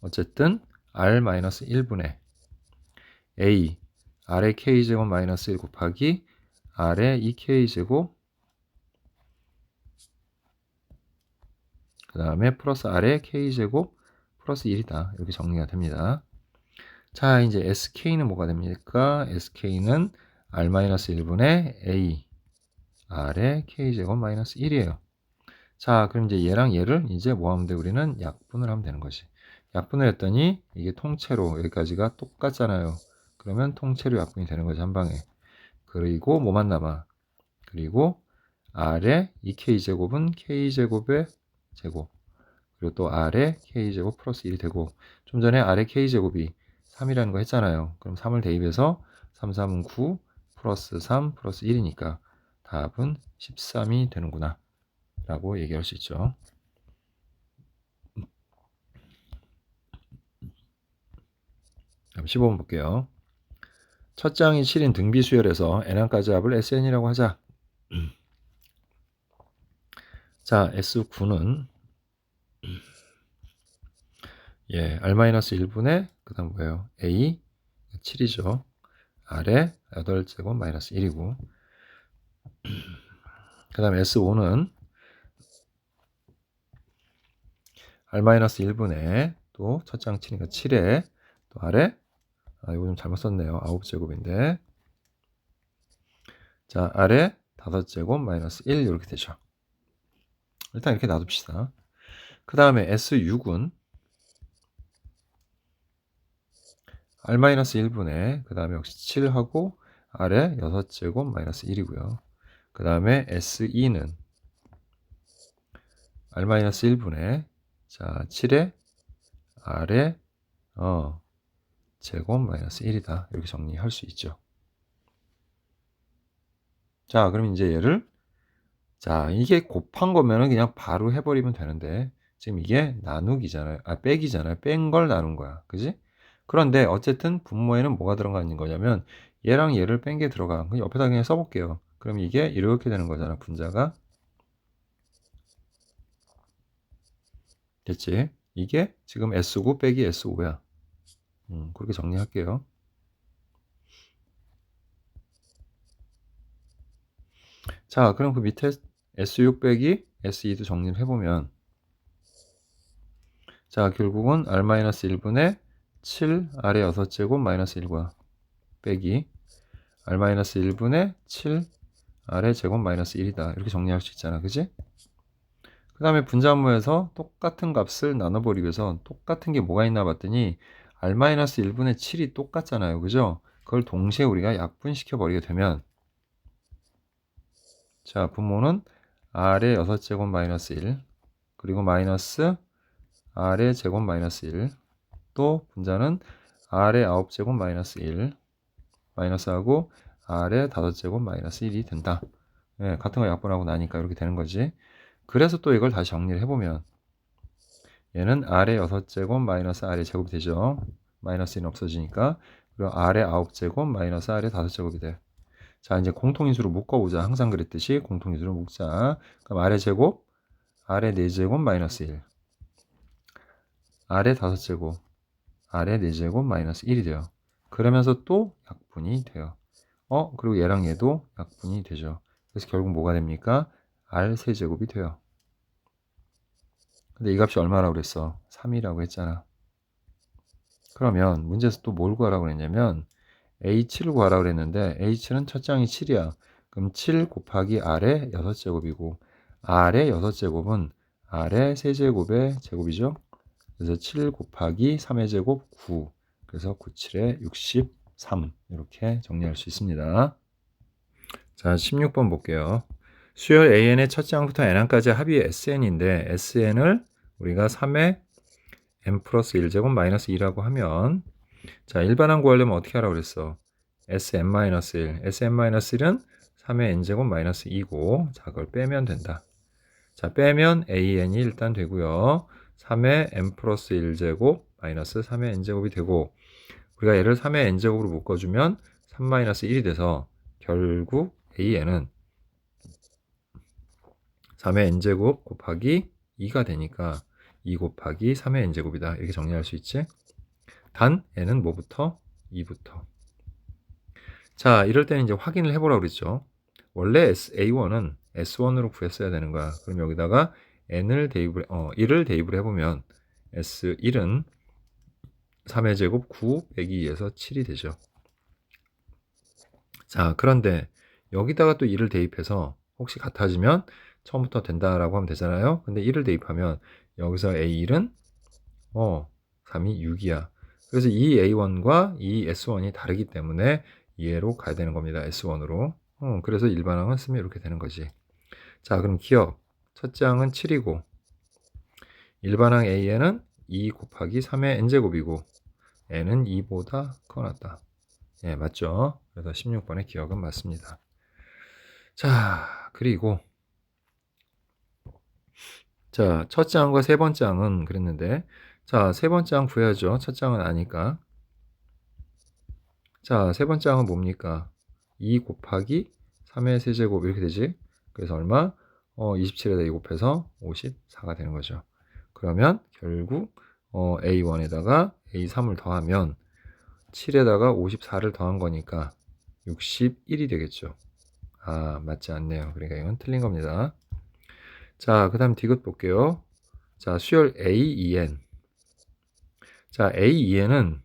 어쨌든 R-1분의 A, R의 K제곱 마이너스 1 곱하기 R의 2K제곱 그 다음에 플러스 R의 K제곱 플러스 1이다. 이렇게 정리가 됩니다. 자, 이제 SK는 뭐가 됩니까? SK는 R-1분의 A, R의 K제곱 마이너스 1이에요. 자, 그럼 이제 얘랑 얘를 이제 뭐 하면 돼? 우리는 약분을 하면 되는 거지. 약분을 했더니 이게 통째로 여기까지가 똑같잖아요. 그러면 통째로 약분이 되는 거지, 한 방에. 그리고 뭐만 남아? 그리고 R의 2K제곱은 K제곱의 제곱. 그리고 또 R의 K제곱 플러스 1이 되고, 좀 전에 R의 K제곱이 3이라는 거 했잖아요. 그럼 3을 대입해서 3, 3은 9 플러스 3 플러스 1이니까 답은 13이 되는구나 라고 얘기할 수 있죠. 그럼 15번 볼게요. 첫 장이 7인 등비수열에서 n항까지 합을 SN이라고 하자. 자, S9는 R-1분의 그 다음 뭐예요? A 7이죠. R의 8제곱 마이너스 1이고, 그 다음에 S5는 R-1분의 또 첫장 7이니까 7에 또 R에, 이거 좀 잘못 썼네요. 9제곱인데, 자 R에 5제곱 마이너스 1 이렇게 되죠. 일단 이렇게 놔둡시다. 그 다음에 S6은 R-1분의 그 다음에 역시 7하고 아래 6제곱 마이너스 1이고요. 그 다음에 S2는 R-1분의 자 7에 아래 제곱 마이너스 1이다. 이렇게 정리할 수 있죠. 자, 그럼 이제 얘를 자, 이게 곱한 거면은 그냥 바로 해버리면 되는데 지금 이게 나누기잖아요. 빼기잖아요. 뺀 걸 나눈 거야. 그지? 그런데 어쨌든 분모에는 뭐가 들어가 있는 거냐면 얘랑 얘를 뺀 게 들어가. 그럼 옆에다 그냥 써볼게요. 그럼 이게 이렇게 되는 거잖아. 분자가. 됐지? 이게 지금 S9 빼기 S5야. 그렇게 정리할게요. 자, 그럼 그 밑에 S6 빼기 S2도 정리를 해보면 자, 결국은 R-1분의 7 아래 6제곱 마이너스 1과 빼기 R-1분의 7 아래 제곱 마이너스 1이다. 이렇게 정리할 수 있잖아. 그지? 그 다음에 분자분모에서 똑같은 값을 나눠버리기 위해서 똑같은 게 뭐가 있나 봤더니 R-1분의 7이 똑같잖아요. 그죠? 그걸 동시에 우리가 약분시켜 버리게 되면 자, 분모는 R의 6제곱 마이너스 1 그리고 마이너스 R의 제곱 마이너스 1 또 분자는 R의 9제곱 마이너스 1 마이너스하고 R의 5제곱 마이너스 1이 된다. 예, 같은 거 약분하고 나니까 이렇게 되는 거지. 그래서 또 이걸 다시 정리를 해보면 얘는 R의 6제곱 마이너스 R의 제곱이 되죠. 마이너스 1은 없어지니까. 그리고 R의 9제곱 마이너스 R의 5제곱이 돼. 자, 이제 공통인수로 묶어보자. 항상 그랬듯이 공통인수로 묶자. 그럼 R의 제곱, R의 4제곱 마이너스 1 R의 5제곱, R의 4제곱 마이너스 1이 돼요. 그러면서 또 약분이 돼요. 그리고 얘랑 얘도 약분이 되죠. 그래서 결국 뭐가 됩니까? R 세제곱이 돼요. 근데 이 값이 얼마라고 그랬어? 3이라고 했잖아. 그러면 문제에서 또 뭘 구하라고 그랬냐면 H를 구하라고 그랬는데 H는 첫 장이 7이야. 그럼 7 곱하기 R의 6제곱이고 R의 6제곱은 R의 세제곱의 제곱이죠. 그래서 7 곱하기 3의 제곱 9. 그래서 9, 7에 63 이렇게 정리할 수 있습니다. 자, 16번 볼게요. 수열 AN의 첫 장부터 N항까지 합이 SN인데 SN을 우리가 3의 N 플러스 1제곱 마이너스 2라고 하면 자, 일반항 구하려면 어떻게 하라고 그랬어? Sn-1 Sn-1은 3의 N제곱 마이너스 2고 자, 그걸 빼면 된다. 자, 빼면 AN이 일단 되고요. 3의 N 플러스 1제곱 마이너스 3의 N제곱이 되고 우리가 얘를 3의 N제곱으로 묶어주면 3 마이너스 1이 돼서 결국 AN은 3의 N제곱 곱하기 2가 되니까 2 곱하기 3의 N제곱이다. 이렇게 정리할 수 있지? 단 N은 뭐부터? 2부터. 자, 이럴 때는 이제 확인을 해보라고 그랬죠. 원래 A1은 S1으로 구했어야 되는 거야. 그럼 여기다가 N을 대입을, 1을 대입을 해보면 S1은 3의 제곱 9 빼기 2에서 7이 되죠. 자, 그런데 여기다가 또 1을 대입해서 혹시 같아지면 처음부터 된다라고 하면 되잖아요. 근데 1을 대입하면 여기서 A1은 3이 6이야. 그래서 이 A1과 이 S1이 다르기 때문에 얘로 가야 되는 겁니다. S1으로. 그래서 일반항은 쓰면 이렇게 되는 거지. 자, 그럼 기억. 첫째 항은 7이고 일반항 A에는 2 곱하기 3의 N제곱이고 N은 2보다 커놨다. 예, 맞죠? 그래서 16번의 기억은 맞습니다. 자, 그리고 자, 첫째 항과 세 번째 항은 그랬는데 자, 세 번째 항 구해야죠. 첫째 항은 아니까. 자, 세 번째 항은 뭡니까? 2 곱하기 3의 세제곱 이렇게 되지? 그래서 얼마? 27에다 2 곱해서 54가 되는 거죠. 그러면 결국 A1에다가 A3을 더하면 7에다가 54를 더한 거니까 61이 되겠죠. 아, 맞지 않네요. 그러니까 이건 틀린 겁니다. 자, 그 다음 디귿 볼게요. 자, 수열 AEN. 자, AEN은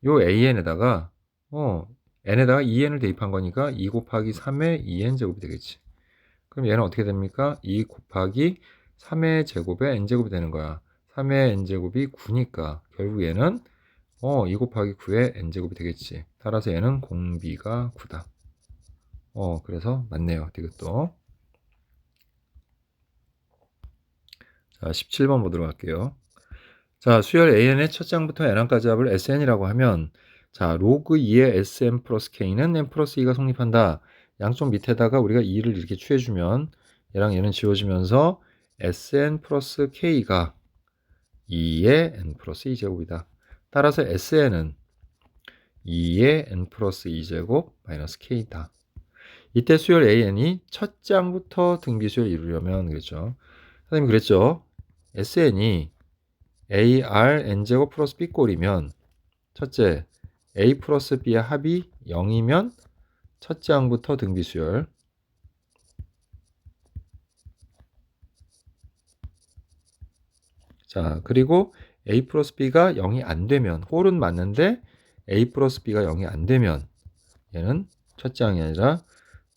요 AN에다가 n에다가 2n을 대입한 거니까 2 곱하기 3의 2n 제곱이 되겠지. 그럼 얘는 어떻게 됩니까? 2 곱하기 3의 제곱에 n제곱이 되는 거야. 3의 n제곱이 9니까 결국 얘는 2 곱하기 9의 n제곱이 되겠지. 따라서 얘는 공비가 9다. 그래서 맞네요. 디귿도. 자, 17번 보도록 할게요. 자, 수열 AN의 첫 장부터 N항까지 합을 SN이라고 하면 자, 로그 2의 SM 플러스 K는 N 플러스 2가 성립한다. 양쪽 밑에다가 우리가 2를 이렇게 취해주면 얘랑 얘는 지워지면서 SN 플러스 K가 2의 N 플러스 2제곱이다. 따라서 SN은 2의 N 플러스 2제곱 마이너스 K다. 이때 수열 AN이 첫 장부터 등비수열 이루려면 그랬죠. 선생님이 그랬죠. SN이 AR N제곱 플러스 B꼴이면 첫째, A 플러스 B의 합이 0이면 첫째 항부터 등비수열. 자, 그리고 A 플러스 B가 0이 안 되면, 홀은 맞는데 A 플러스 B가 0이 안 되면 얘는 첫째 항이 아니라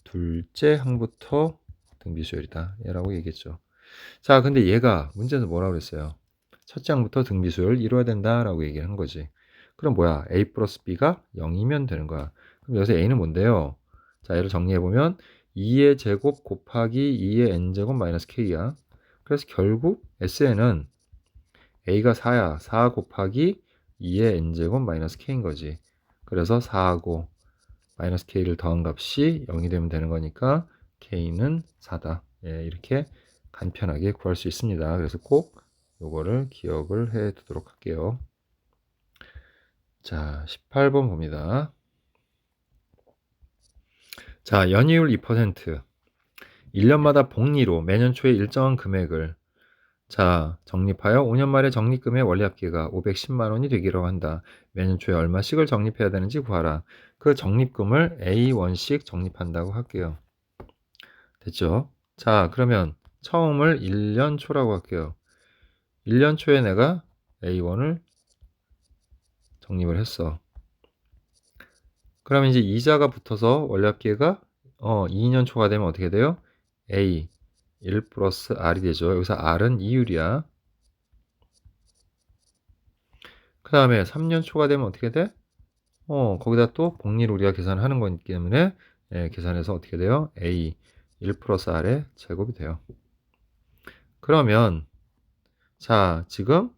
둘째 항부터 등비수열이다. 얘라고 얘기했죠. 자, 근데 얘가 문제는 뭐라고 그랬어요? 첫째 항부터 등비수열을 이루어야 된다라고 얘기를 한 거지. 그럼 뭐야? A 플러스 B가 0이면 되는 거야. 그럼 여기서 A는 뭔데요? 자, 얘를 정리해보면 2의 제곱 곱하기 2의 n제곱 마이너스 K야. 그래서 결국 SN은 A가 4야. 4 곱하기 2의 n제곱 마이너스 K인 거지. 그래서 4하고 마이너스 K를 더한 값이 0이 되면 되는 거니까 K는 4다. 예, 이렇게 간편하게 구할 수 있습니다. 그래서 꼭 요거를 기억을 해 두도록 할게요. 자, 18번 봅니다. 자, 연이율 2%. 1년마다 복리로 매년 초에 일정한 금액을 자, 적립하여 5년 말에 적립금의 원리 합계가 510만 원이 되기로 한다. 매년 초에 얼마씩을 적립해야 되는지 구하라. 그 적립금을 A1씩 적립한다고 할게요. 됐죠? 자, 그러면 처음을 1년 초라고 할게요. 1년 초에 내가 A1을 적립을 했어. 그럼 이제 이자가 붙어서 원리 합계가 2년 초가 되면 어떻게 돼요? A 1 플러스 R이 되죠. 여기서 R은 이율이야. 그 다음에 3년 초가 되면 어떻게 돼? 거기다 또 복리를 우리가 계산하는 거기 때문에 계산해서 어떻게 돼요? A 1 플러스 R의 제곱이 돼요. 그러면 자, 지금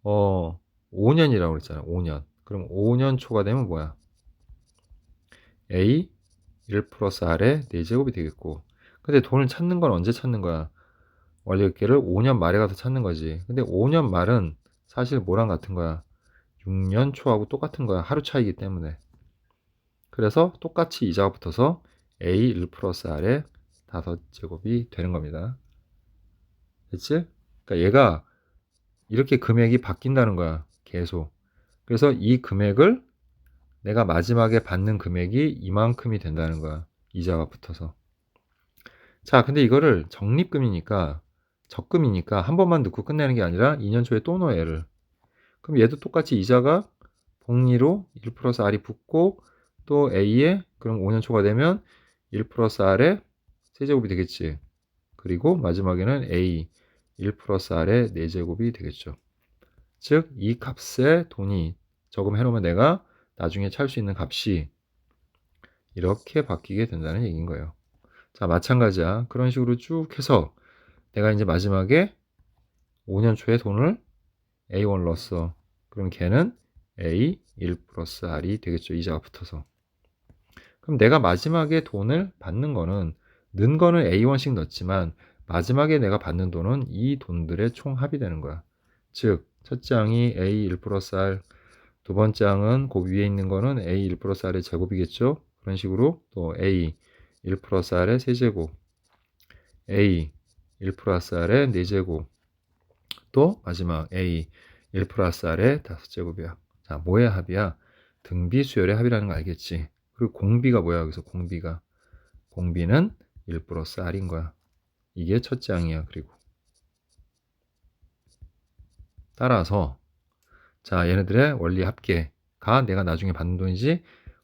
5년이라고 그랬잖아. 5년. 그럼 5년 초가 되면 뭐야? A 1 플러스 R의 4제곱이 되겠고. 근데 돈을 찾는 건 언제 찾는 거야? 원리합계를 5년 말에 가서 찾는 거지. 근데 5년 말은 사실 뭐랑 같은 거야? 6년 초하고 똑같은 거야. 하루 차이기 때문에. 그래서 똑같이 이자가 붙어서 A 1 플러스 R의 5제곱이 되는 겁니다. 됐지? 그러니까 얘가 이렇게 금액이 바뀐다는 거야. 계속. 그래서 이 금액을 내가 마지막에 받는 금액이 이만큼이 된다는 거야. 이자가 붙어서. 자, 근데 이거를 적립금이니까 적금이니까 한 번만 넣고 끝내는 게 아니라 2년 초에 또 넣어 얘를. 그럼 얘도 똑같이 이자가 복리로 1 플러스 R이 붙고 또 A에 그럼 5년 초가 되면 1 플러스 R의 세제곱이 되겠지. 그리고 마지막에는 A 1 플러스 R의 4제곱이 되겠죠. 즉 이 값에 돈이 저금해 놓으면 내가 나중에 찾을 수 있는 값이 이렇게 바뀌게 된다는 얘기인 거예요. 자, 마찬가지야. 그런 식으로 쭉 해서 내가 이제 마지막에 5년 초에 돈을 A1 넣었어. 그럼 걔는 A 1 플러스 R이 되겠죠. 이자가 붙어서. 그럼 내가 마지막에 돈을 받는 거는 는 거는 A1씩 넣었지만 마지막에 내가 받는 돈은 이 돈들의 총합이 되는 거야. 즉 첫째 항이 A 1 플러스 R, 두 번째 항은 그 위에 있는 거는 A 1 플러스 R의 제곱이겠죠. 그런 식으로 또 A 1 플러스 R의 세제곱, A 1 플러스 R의 4제곱, 또 마지막 A 1 플러스 R의 5제곱이야. 자, 뭐의 합이야? 등비수열의 합이라는 거 알겠지? 그리고 공비가 뭐야? 여기서 공비는 1 플러스 R인 거야. 이게 첫째 항이야. 그리고 따라서 자, 얘네들의 원리 합계가 내가 나중에 받는 돈이지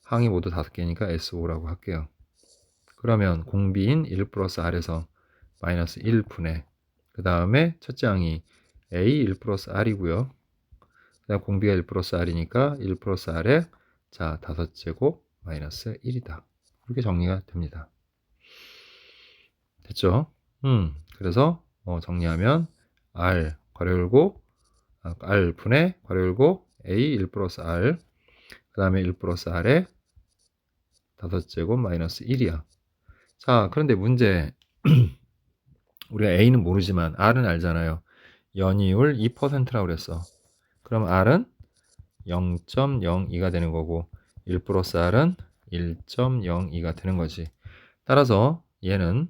항이 모두 5개니까 S5라고 할게요. 그러면 공비인 1 플러스 R에서 마이너스 1분의 그 다음에 첫째 항이 A 1 플러스 R이고요. 그 다음 공비가 1 플러스 R이니까 1 플러스 R에 자 5제곱 마이너스 1이다. 이렇게 정리가 됩니다. 됐죠? 그래서 정리하면 R 괄호 열고 R 분의 괄호 열고 A 1 플러스 R 그 다음에 1 플러스 R에 5제곱 마이너스 1이야. 자, 그런데 문제 우리가 A는 모르지만 R은 알잖아요. 연이율 2%라고 그랬어. 그럼 R은 0.02가 되는 거고 1 플러스 R은 1.02가 되는 거지. 따라서 얘는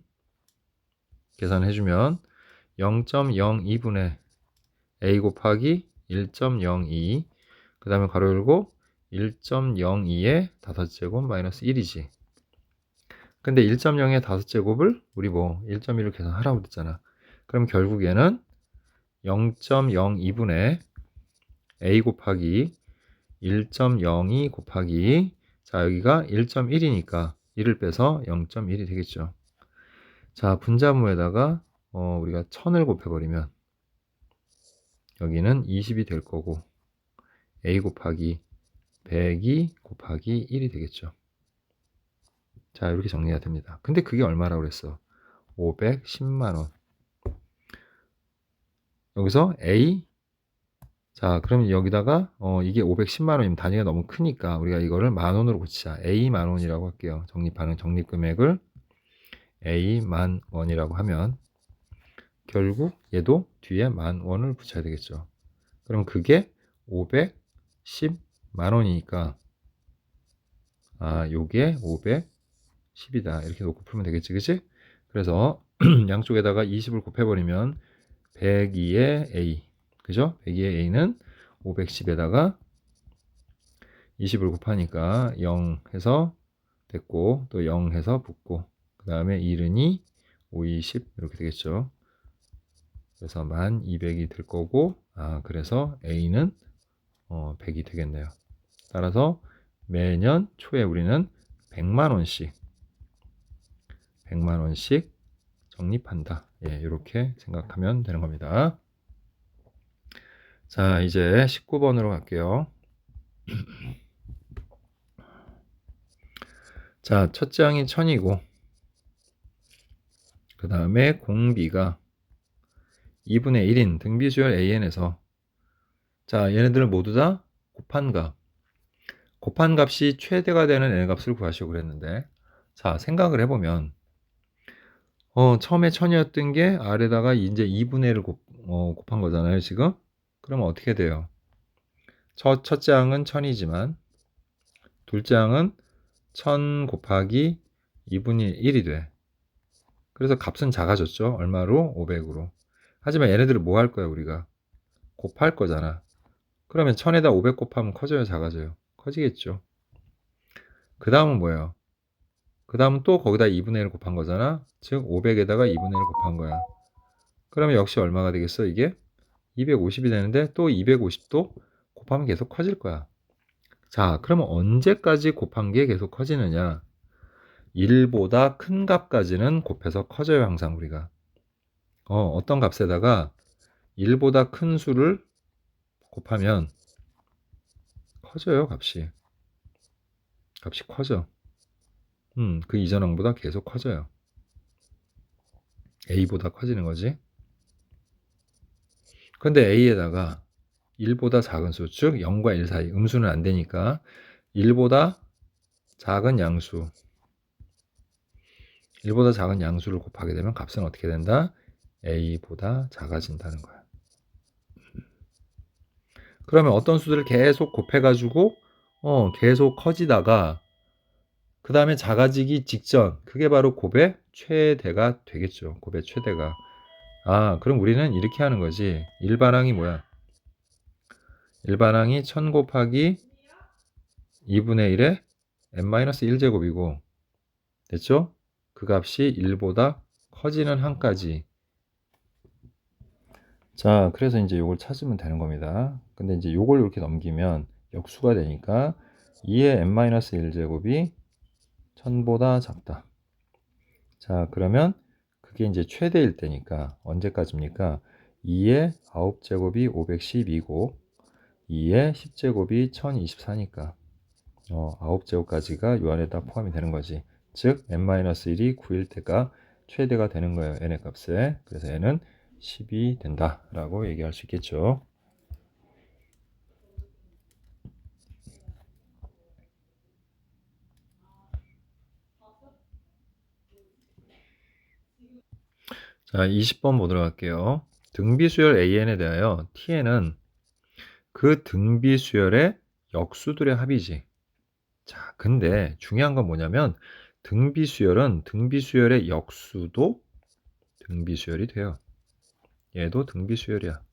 계산해주면 0.02분의 A 곱하기 1.02 그 다음에 괄호 열고 1.02에 5제곱 마이너스 1이지. 근데 1.0의 5제곱을 우리 1.1로 계산하라고 그랬잖아. 그럼 결국 얘는 0.02분의 A 곱하기 1.02 곱하기 자 여기가 1.1이니까 1을 빼서 0.1이 되겠죠. 자 분자무에다가 우리가 1000을 곱해버리면 여기는 20이 될 거고 A 곱하기 100이 곱하기 1이 되겠죠. 자 이렇게 정리가 됩니다. 근데 그게 얼마라고 그랬어? 510만원. 여기서 A 자 그러면 여기다가 이게 510만원이면 단위가 너무 크니까 우리가 이거를 만원으로 고치자. A 만원이라고 할게요. 적립하는 적립금액을 A 만원이라고 하면 결국 얘도 뒤에 만원을 붙여야 되겠죠. 그럼 그게 510만원이니까 요게 510이다. 이렇게 놓고 풀면 되겠지, 그치? 그래서 양쪽에다가 20을 곱해버리면 102의 A, 그죠? 102의 A는 510에다가 20을 곱하니까 0 해서 됐고, 또 0 해서 붙고, 그 다음에 1은 5, 20 이렇게 되겠죠. 그래서 1200이 될 거고, 그래서 A는 100이 되겠네요. 따라서 매년 초에 우리는 100만원씩 적립한다. 예, 이렇게 생각하면 되는 겁니다. 자, 이제 19번으로 갈게요. 자, 첫째 항이 1000이고 그 다음에 공비가 2분의 1인 등비수열 AN에서 자, 얘네들 모두 다 곱한 값이 최대가 되는 N 값을 구하시고 그랬는데 자, 생각을 해보면 처음에 1000이었던 게 아래다가 이제 2분의 1을 곱한 거잖아요, 지금. 그러면 어떻게 돼요? 첫째 항은 1000이지만 둘째 항은 1000 곱하기 2분의 1이 돼. 그래서 값은 작아졌죠. 얼마로? 500으로. 하지만 얘네들을 뭐 할 거야, 우리가? 곱할 거잖아. 그러면 1000에다 500 곱하면 커져요, 작아져요? 커지겠죠. 그 다음은 뭐예요? 그 다음은 또 거기다 2분의 1을 곱한 거잖아. 즉 500에다가 2분의 1을 곱한 거야. 그러면 역시 얼마가 되겠어, 이게? 250이 되는데 또 250도 곱하면 계속 커질 거야. 자, 그러면 언제까지 곱한 게 계속 커지느냐? 1보다 큰 값까지는 곱해서 커져요, 항상 우리가. 어떤 값에다가 1보다 큰 수를 곱하면 커져요, 값이. 값이 커져. 그 이전 항보다 계속 커져요. A보다 커지는 거지. 근데 A에다가 1보다 작은 수, 즉 0과 1 사이, 음수는 안 되니까 1보다 작은 양수, 1보다 작은 양수를 곱하게 되면 값은 어떻게 된다? A보다 작아진다는 거야. 그러면 어떤 수들을 계속 곱해가지고 계속 커지다가 그 다음에 작아지기 직전, 그게 바로 곱의 최대가 되겠죠. 곱의 최대가. 그럼 우리는 이렇게 하는 거지. 일반항이 뭐야? 일반항이 1000 곱하기 2분의 1에 n-1제곱이고 됐죠? 그 값이 1보다 커지는 항까지. 자, 그래서 이제 요걸 찾으면 되는 겁니다. 근데 이제 요걸 이렇게 넘기면 역수가 되니까 2의 n-1제곱이 1000보다 작다. 자, 그러면 그게 이제 최대일 때니까 언제까지입니까? 2의 9제곱이 512고 2의 10제곱이 1024니까 9제곱까지가 요 안에다 포함이 되는 거지. 즉 n-1이 9일 때가 최대가 되는 거예요. n의 값에. 그래서 n은 10이 된다라고 얘기할 수 있겠죠. 자, 20번 보도록 할게요. 등비수열 AN에 대하여 TN은 그 등비수열의 역수들의 합이지. 자, 근데 중요한 건 뭐냐면 등비수열은 등비수열의 역수도 등비수열이 돼요. 얘도 등비수열이야.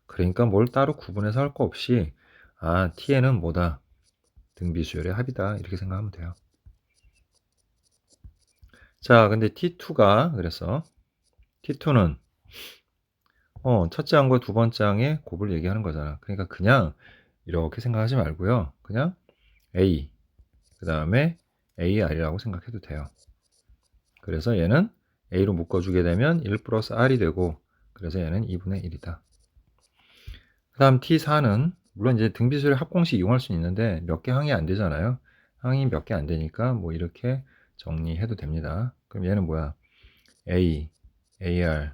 그러니까 뭘 따로 구분해서 할 거 없이 TN은 뭐다? 등비수열의 합이다. 이렇게 생각하면 돼요. 자, 근데 T2가 그래서 T2는 첫째 항과 두 번째 항의 곱을 얘기하는 거잖아. 그러니까 그냥 이렇게 생각하지 말고요. 그냥 A, 그 다음에 AR이라고 생각해도 돼요. 그래서 얘는 A로 묶어주게 되면 1 플러스 R이 되고, 그래서 얘는 2분의 1이다. 그 다음 T4는, 물론 이제 등비수열 합공식 이용할 수 있는데, 몇 개 항이 안 되잖아요. 항이 몇 개 안 되니까, 뭐 이렇게 정리해도 됩니다. 그럼 얘는 뭐야? A, AR,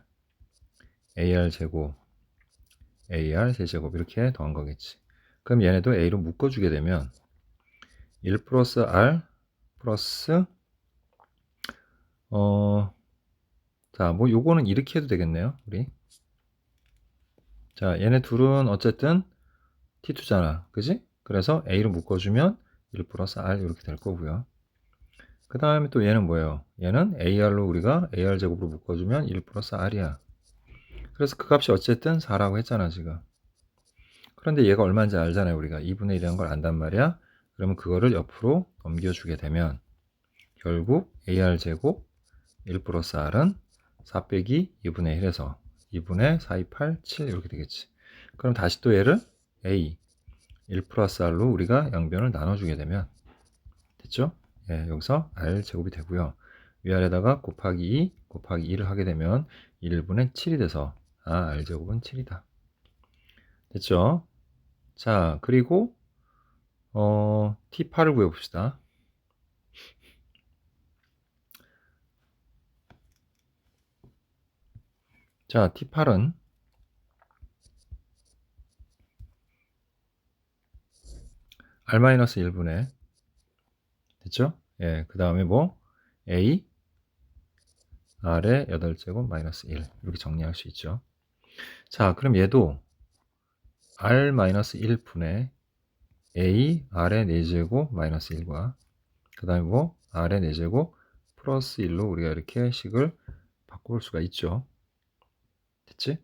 AR 제곱, AR 세제곱, 이렇게 더한 거겠지. 그럼 얘네도 A로 묶어주게 되면, 1 플러스 R 플러스 자, 뭐 요거는 이렇게 해도 되겠네요. 우리. 자, 얘네 둘은 어쨌든 T2잖아. 그지? 그래서 A로 묶어주면 1 플러스 R 이렇게 될 거고요. 그 다음에 또 얘는 뭐예요? 얘는 AR로 우리가 AR 제곱으로 묶어주면 1 플러스 R이야. 그래서 그 값이 어쨌든 4라고 했잖아, 지금. 그런데 얘가 얼마인지 알잖아요, 우리가. 2분의 1이라는 걸 안단 말이야. 그러면 그거를 옆으로 넘겨주게 되면 결국 AR 제곱 1 플러스 R은 4 빼기 2분의 1에서 2분의 4, 2, 8, 7 이렇게 되겠지. 그럼 다시 또 얘를 A 1 플러스 R로 우리가 양변을 나눠주게 되면 됐죠? 예, 여기서 R 제곱이 되고요. 위아래다가 곱하기 2 곱하기 2를 하게 되면 1분의 7이 돼서 R 제곱은 7이다. 됐죠? 자, 그리고 T8을 구해봅시다. 자, T8은 R-1분의 됐죠? 예, 그 다음에 뭐 A R의 8제곱 마이너스 1 이렇게 정리할 수 있죠. 자, 그럼 얘도 R-1분의 A R의 4제곱 마이너스 1과 그 다음에 뭐 R의 4제곱 플러스 1로 우리가 이렇게 식을 바꿔볼 수가 있죠. 됐지?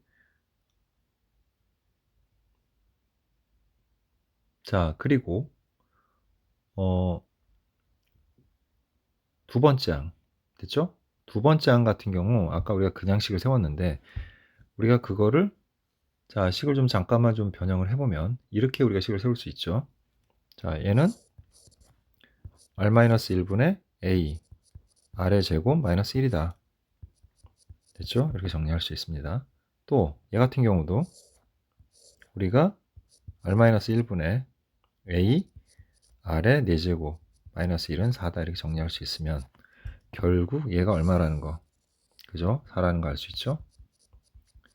자, 그리고 두 번째 항 됐죠? 두 번째 항 같은 경우 아까 우리가 그냥 식을 세웠는데 우리가 그거를 자, 식을 좀 잠깐만 좀 변형을 해보면 이렇게 우리가 식을 세울 수 있죠. 자, 얘는 R-1분의 A R의 제곱 마이너스 1이다. 됐죠? 이렇게 정리할 수 있습니다. 또 얘 같은 경우도 우리가 R-1분의 A R의 4제곱 마이너스 1은 4다 이렇게 정리할 수 있으면 결국 얘가 얼마라는 거 그죠? 4라는 거 알 수 있죠?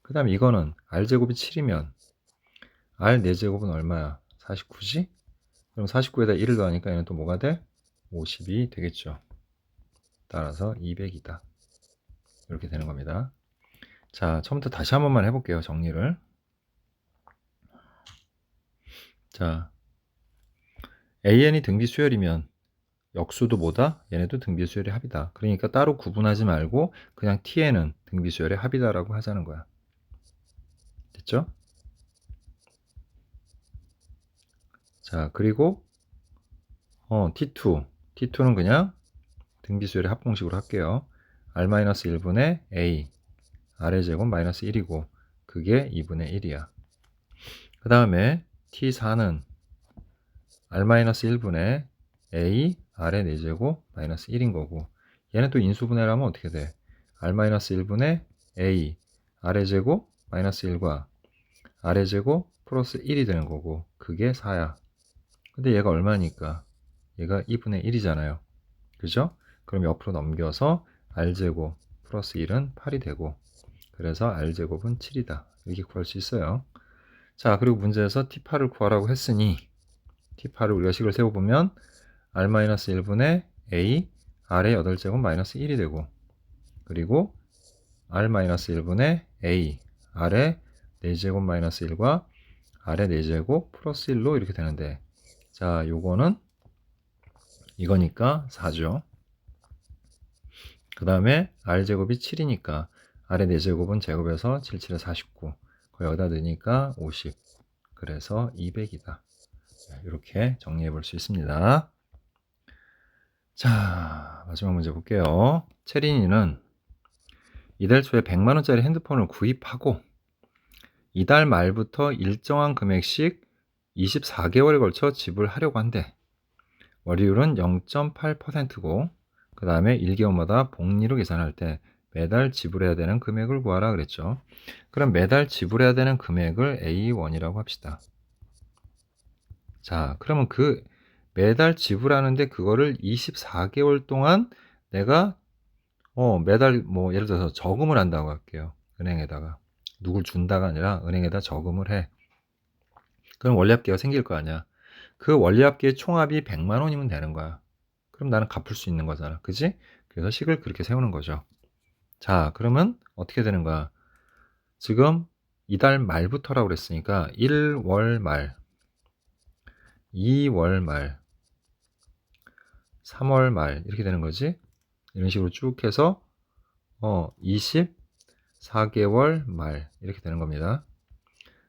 그 다음에 이거는 R제곱이 7이면 R 4제곱은 얼마야? 49지? 그럼 49에다 1을 더하니까 얘는 또 뭐가 돼? 50이 되겠죠. 따라서 200이다. 이렇게 되는 겁니다. 자, 처음부터 다시 한 번만 해볼게요. 정리를. 자, AN이 등비수열이면 역수도 뭐다? 얘네도 등비수열의 합이다. 그러니까 따로 구분하지 말고 그냥 TN은 등비수열의 합이다라고 하자는 거야. 됐죠? 자, 그리고 T2. T2는 그냥 등비수열의 합공식으로 할게요. R-1분의 A R의 제곱 마이너스 1이고 그게 2분의 1이야. 그 다음에 T4는 r-1분의 a r의 4제곱 마이너스 1인 거고, 얘는 또 인수분해를 하면 어떻게 돼? r-1분의 a r의 제곱 마이너스 1과 r의 제곱 플러스 1이 되는 거고, 그게 4야. 근데 얘가 얼마니까? 얘가 2분의 1이잖아요. 그죠? 그럼 옆으로 넘겨서 r제곱 플러스 1은 8이 되고, 그래서 r제곱은 7이다. 이렇게 구할 수 있어요. 자, 그리고 문제에서 t8을 구하라고 했으니 t8을 우리가 식을 세워보면 r-1분의 a r의 8제곱 마이너스 1이 되고, 그리고 r-1분의 a r의 4제곱 마이너스 1과 r의 4제곱 플러스 1로 이렇게 되는데, 자, 요거는 이거니까 4죠. 그 다음에 r제곱이 7이니까 r의 4제곱은 제곱해서 7, 7에 49. 거의 여기다 넣으니까 50. 그래서 200이다. 이렇게 정리해 볼 수 있습니다. 자, 마지막 문제 볼게요. 채린이는 이달 초에 100만원짜리 핸드폰을 구입하고 이달 말부터 일정한 금액씩 24개월에 걸쳐 지불하려고 한대. 월이율은 0.8%고 그 다음에 1개월마다 복리로 계산할 때 매달 지불해야 되는 금액을 구하라 그랬죠. 그럼 매달 지불해야 되는 금액을 A1이라고 합시다. 자, 그러면 그 매달 지불하는데 그거를 24개월 동안 내가 매달 뭐 예를 들어서 저금을 한다고 할게요. 은행에다가. 누굴 준다가 아니라 은행에다 저금을 해. 그럼 원리합계가 생길 거 아니야. 그 원리합계의 총합이 100만 원이면 되는 거야. 그럼 나는 갚을 수 있는 거잖아. 그지? 그래서 식을 그렇게 세우는 거죠. 자, 그러면 어떻게 되는 거야? 지금 이달 말부터라고 그랬으니까 1월 말, 2월 말, 3월 말 이렇게 되는 거지. 이런 식으로 쭉 해서 24개월 말 이렇게 되는 겁니다.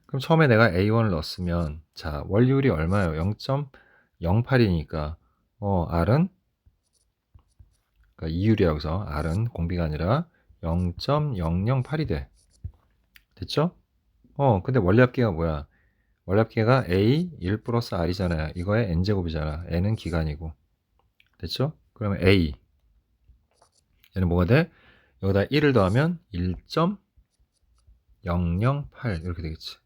그럼 처음에 내가 A1을 넣었으면 자, 월율이 얼마예요? 0.08이니까 R은 그러니까 이율이라고 해서 R은 공비가 아니라 0.008이 돼. 됐죠? 근데 원리합계가 뭐야? 원리합계가 A 1 플러스 R이잖아요. 이거의 N제곱이잖아. N은 기간이고. 됐죠? 그러면 A 얘는 뭐가 돼? 여기다 1을 더하면 1.008 이렇게 되겠지.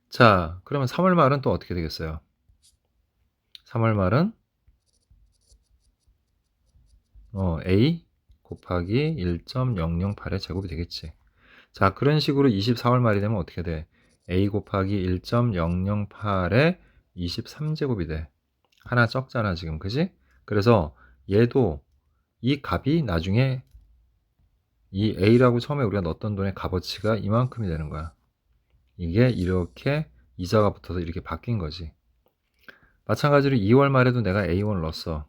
자, 그러면 3월 말은 또 어떻게 되겠어요? 3월 말은 A 곱하기 1.008의 제곱이 되겠지. 자, 그런 식으로 24월 말이 되면 어떻게 돼? A 곱하기 1.008의 23제곱이 돼. 하나 적잖아, 지금. 그지? 그래서 얘도 이 값이 나중에 이 A라고 처음에 우리가 넣었던 돈의 값어치가 이만큼이 되는 거야. 이게 이렇게 이자가 붙어서 이렇게 바뀐 거지. 마찬가지로 2월 말에도 내가 A1을 넣었어.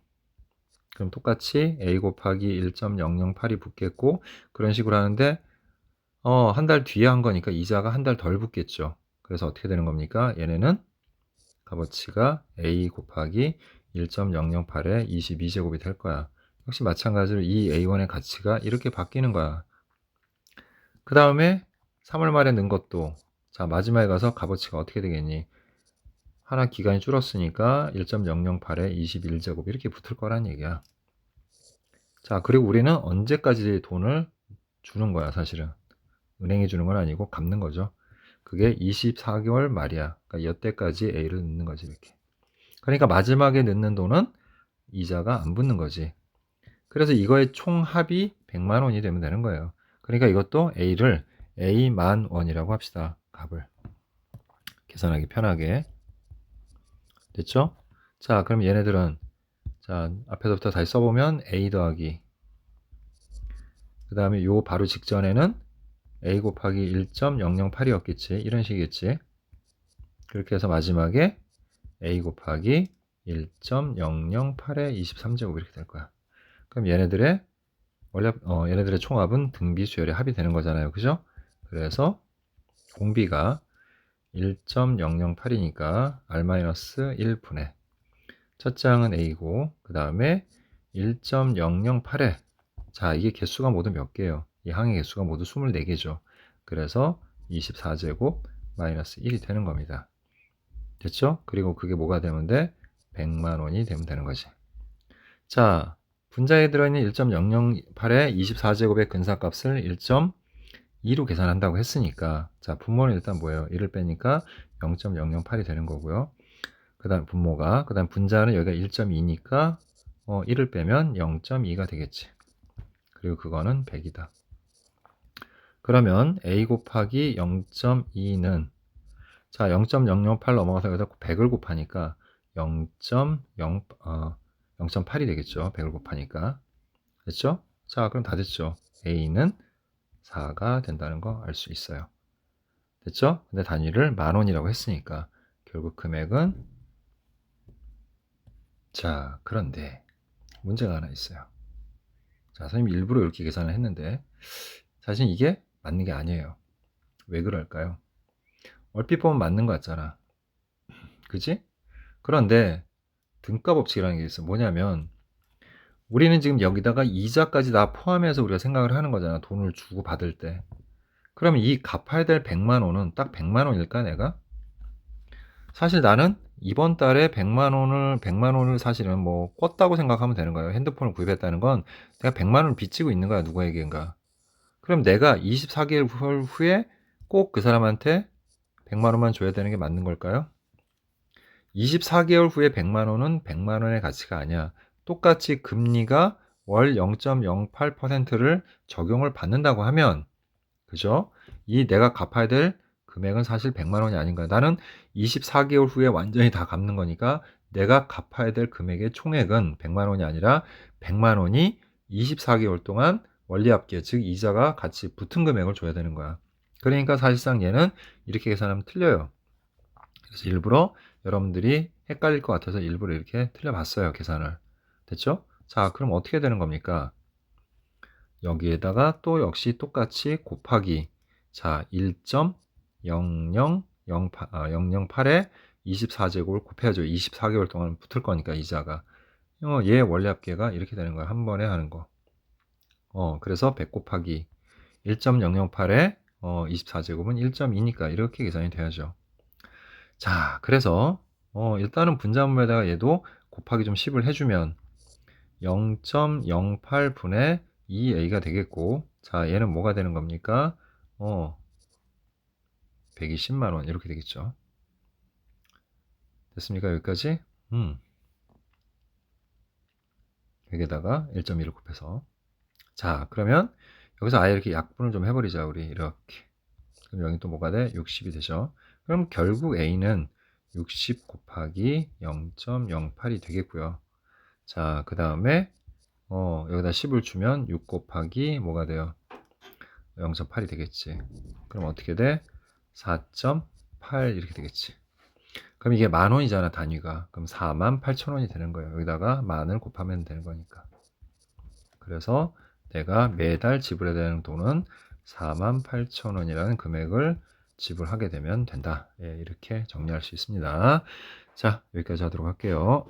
그럼 똑같이 A 곱하기 1.008이 붙겠고, 그런 식으로 하는데 한 달 뒤에 한 거니까 이자가 한 달 덜 붙겠죠. 그래서 어떻게 되는 겁니까? 얘네는 값어치가 A 곱하기 1.008의 22제곱이 될 거야. 역시 마찬가지로 이 A1의 가치가 이렇게 바뀌는 거야. 그 다음에 3월 말에 넣은 것도 자, 마지막에 가서 값어치가 어떻게 되겠니? 하나 기간이 줄었으니까 1.008에 21제곱 이렇게 붙을 거란 얘기야. 자, 그리고 우리는 언제까지 돈을 주는 거야, 사실은. 은행이 주는 건 아니고 갚는 거죠. 그게 24개월 말이야. 그러니까 여태까지 A를 넣는 거지, 이렇게. 그러니까 마지막에 넣는 돈은 이자가 안 붙는 거지. 그래서 이거의 총합이 100만 원이 되면 되는 거예요. 그러니까 이것도 A를 A만 원이라고 합시다. 값을. 계산하기 편하게. 됐죠? 자, 그럼 얘네들은 자, 앞에서부터 다시 써보면 A 더하기 그 다음에 요 바로 직전에는 A 곱하기 1.008이었겠지. 이런 식이겠지. 그렇게 해서 마지막에 A 곱하기 1.008의 23제곱 이렇게 될 거야. 그럼 얘네들의 총합은 등비 수열의 합이 되는 거잖아요. 그죠? 그래서 공비가 1.008이니까 R-1분의 첫 장은 A고 그 다음에 1.008에 자, 이게 개수가 모두 몇 개예요? 이 항의 개수가 모두 24개죠. 그래서 24제곱 마이너스 1이 되는 겁니다. 됐죠? 그리고 그게 뭐가 되면 돼? 100만 원이 되면 되는 거지. 자, 분자에 들어있는 1.008의 24제곱의 근사값을 1.2로 계산한다고 했으니까, 자, 분모는 일단 뭐예요? 1을 빼니까 0.008이 되는 거고요. 그 다음 분모가, 그 다음 분자는 여기가 1.2니까 1을 빼면 0.2가 되겠지. 그리고 그거는 100이다. 그러면 a 곱하기 0.2는, 자, 0.008 넘어가서 여기다 100을 곱하니까 0.8이 되겠죠. 100을 곱하니까. 됐죠? 자, 그럼 다 됐죠. a는 4가 된다는 거 알 수 있어요. 됐죠? 근데 단위를 10,000원이라고 했으니까 결국 금액은, 자, 그런데 문제가 하나 있어요. 자, 선생님 일부러 이렇게 계산을 했는데 사실 이게 맞는 게 아니에요. 왜 그럴까요? 얼핏 보면 맞는 것 같잖아. 그지? 그런데 등가 법칙이라는 게 있어. 뭐냐면 우리는 지금 여기다가 이자까지 다 포함해서 우리가 생각을 하는 거잖아. 돈을 주고 받을 때. 그러면 이 갚아야 될 100만 원은 딱 100만 원일까 내가? 사실 나는 이번 달에 100만 원을 사실은 뭐 꿨다고 생각하면 되는 거예요. 핸드폰을 구입했다는 건 내가 100만 원을 빚지고 있는 거야. 누구에게인가. 그럼 내가 24개월 후에 꼭 그 사람한테 100만 원만 줘야 되는 게 맞는 걸까요? 24개월 후에 100만 원은 100만 원의 가치가 아니야. 똑같이 금리가 월 0.08%를 적용을 받는다고 하면, 그죠? 이 내가 갚아야 될 금액은 사실 100만 원이 아닌 거야. 나는 24개월 후에 완전히 다 갚는 거니까 내가 갚아야 될 금액의 총액은 100만 원이 아니라 100만 원이 24개월 동안 원리합계, 즉 이자가 같이 붙은 금액을 줘야 되는 거야. 그러니까 사실상 얘는 이렇게 계산하면 틀려요. 그래서 일부러 여러분들이 헷갈릴 것 같아서 일부러 이렇게 틀려봤어요. 계산을. 됐죠? 자, 그럼 어떻게 되는 겁니까? 여기에다가 또 역시 똑같이 곱하기, 자, 1.008에 24제곱을 곱해야죠. 24개월 동안 붙을 거니까 이자가. 얘 원리합계가 이렇게 되는 거야. 한 번에 하는 거. 그래서 100 곱하기 1.008에 24제곱은 1.2니까 이렇게 계산이 돼야죠. 자, 그래서 일단은 분자분모에다가 얘도 곱하기 좀 10을 해주면 0.08분의 2a가 되겠고, 자, 얘는 뭐가 되는 겁니까? 120만 원 이렇게 되겠죠. 됐습니까? 여기까지? 여기에다가 1.2를 곱해서. 자, 그러면 여기서 아예 이렇게 약분을 좀 해버리자. 우리 이렇게. 그럼 여기 또 뭐가 돼? 60이 되죠. 그럼 결국 a는 60 곱하기 0.08이 되겠고요. 자, 그 다음에 여기다 10을 주면 6 곱하기 뭐가 돼요? 0.8이 되겠지. 그럼 어떻게 돼? 4.8 이렇게 되겠지. 그럼 이게 10,000원이잖아, 단위가. 그럼 48,000원이 되는 거예요. 여기다가 만을 곱하면 되는 거니까. 그래서 내가 매달 지불해야 되는 돈은 48,000원이라는 금액을 지불하게 되면 된다. 예, 이렇게 정리할 수 있습니다. 자, 여기까지 하도록 할게요.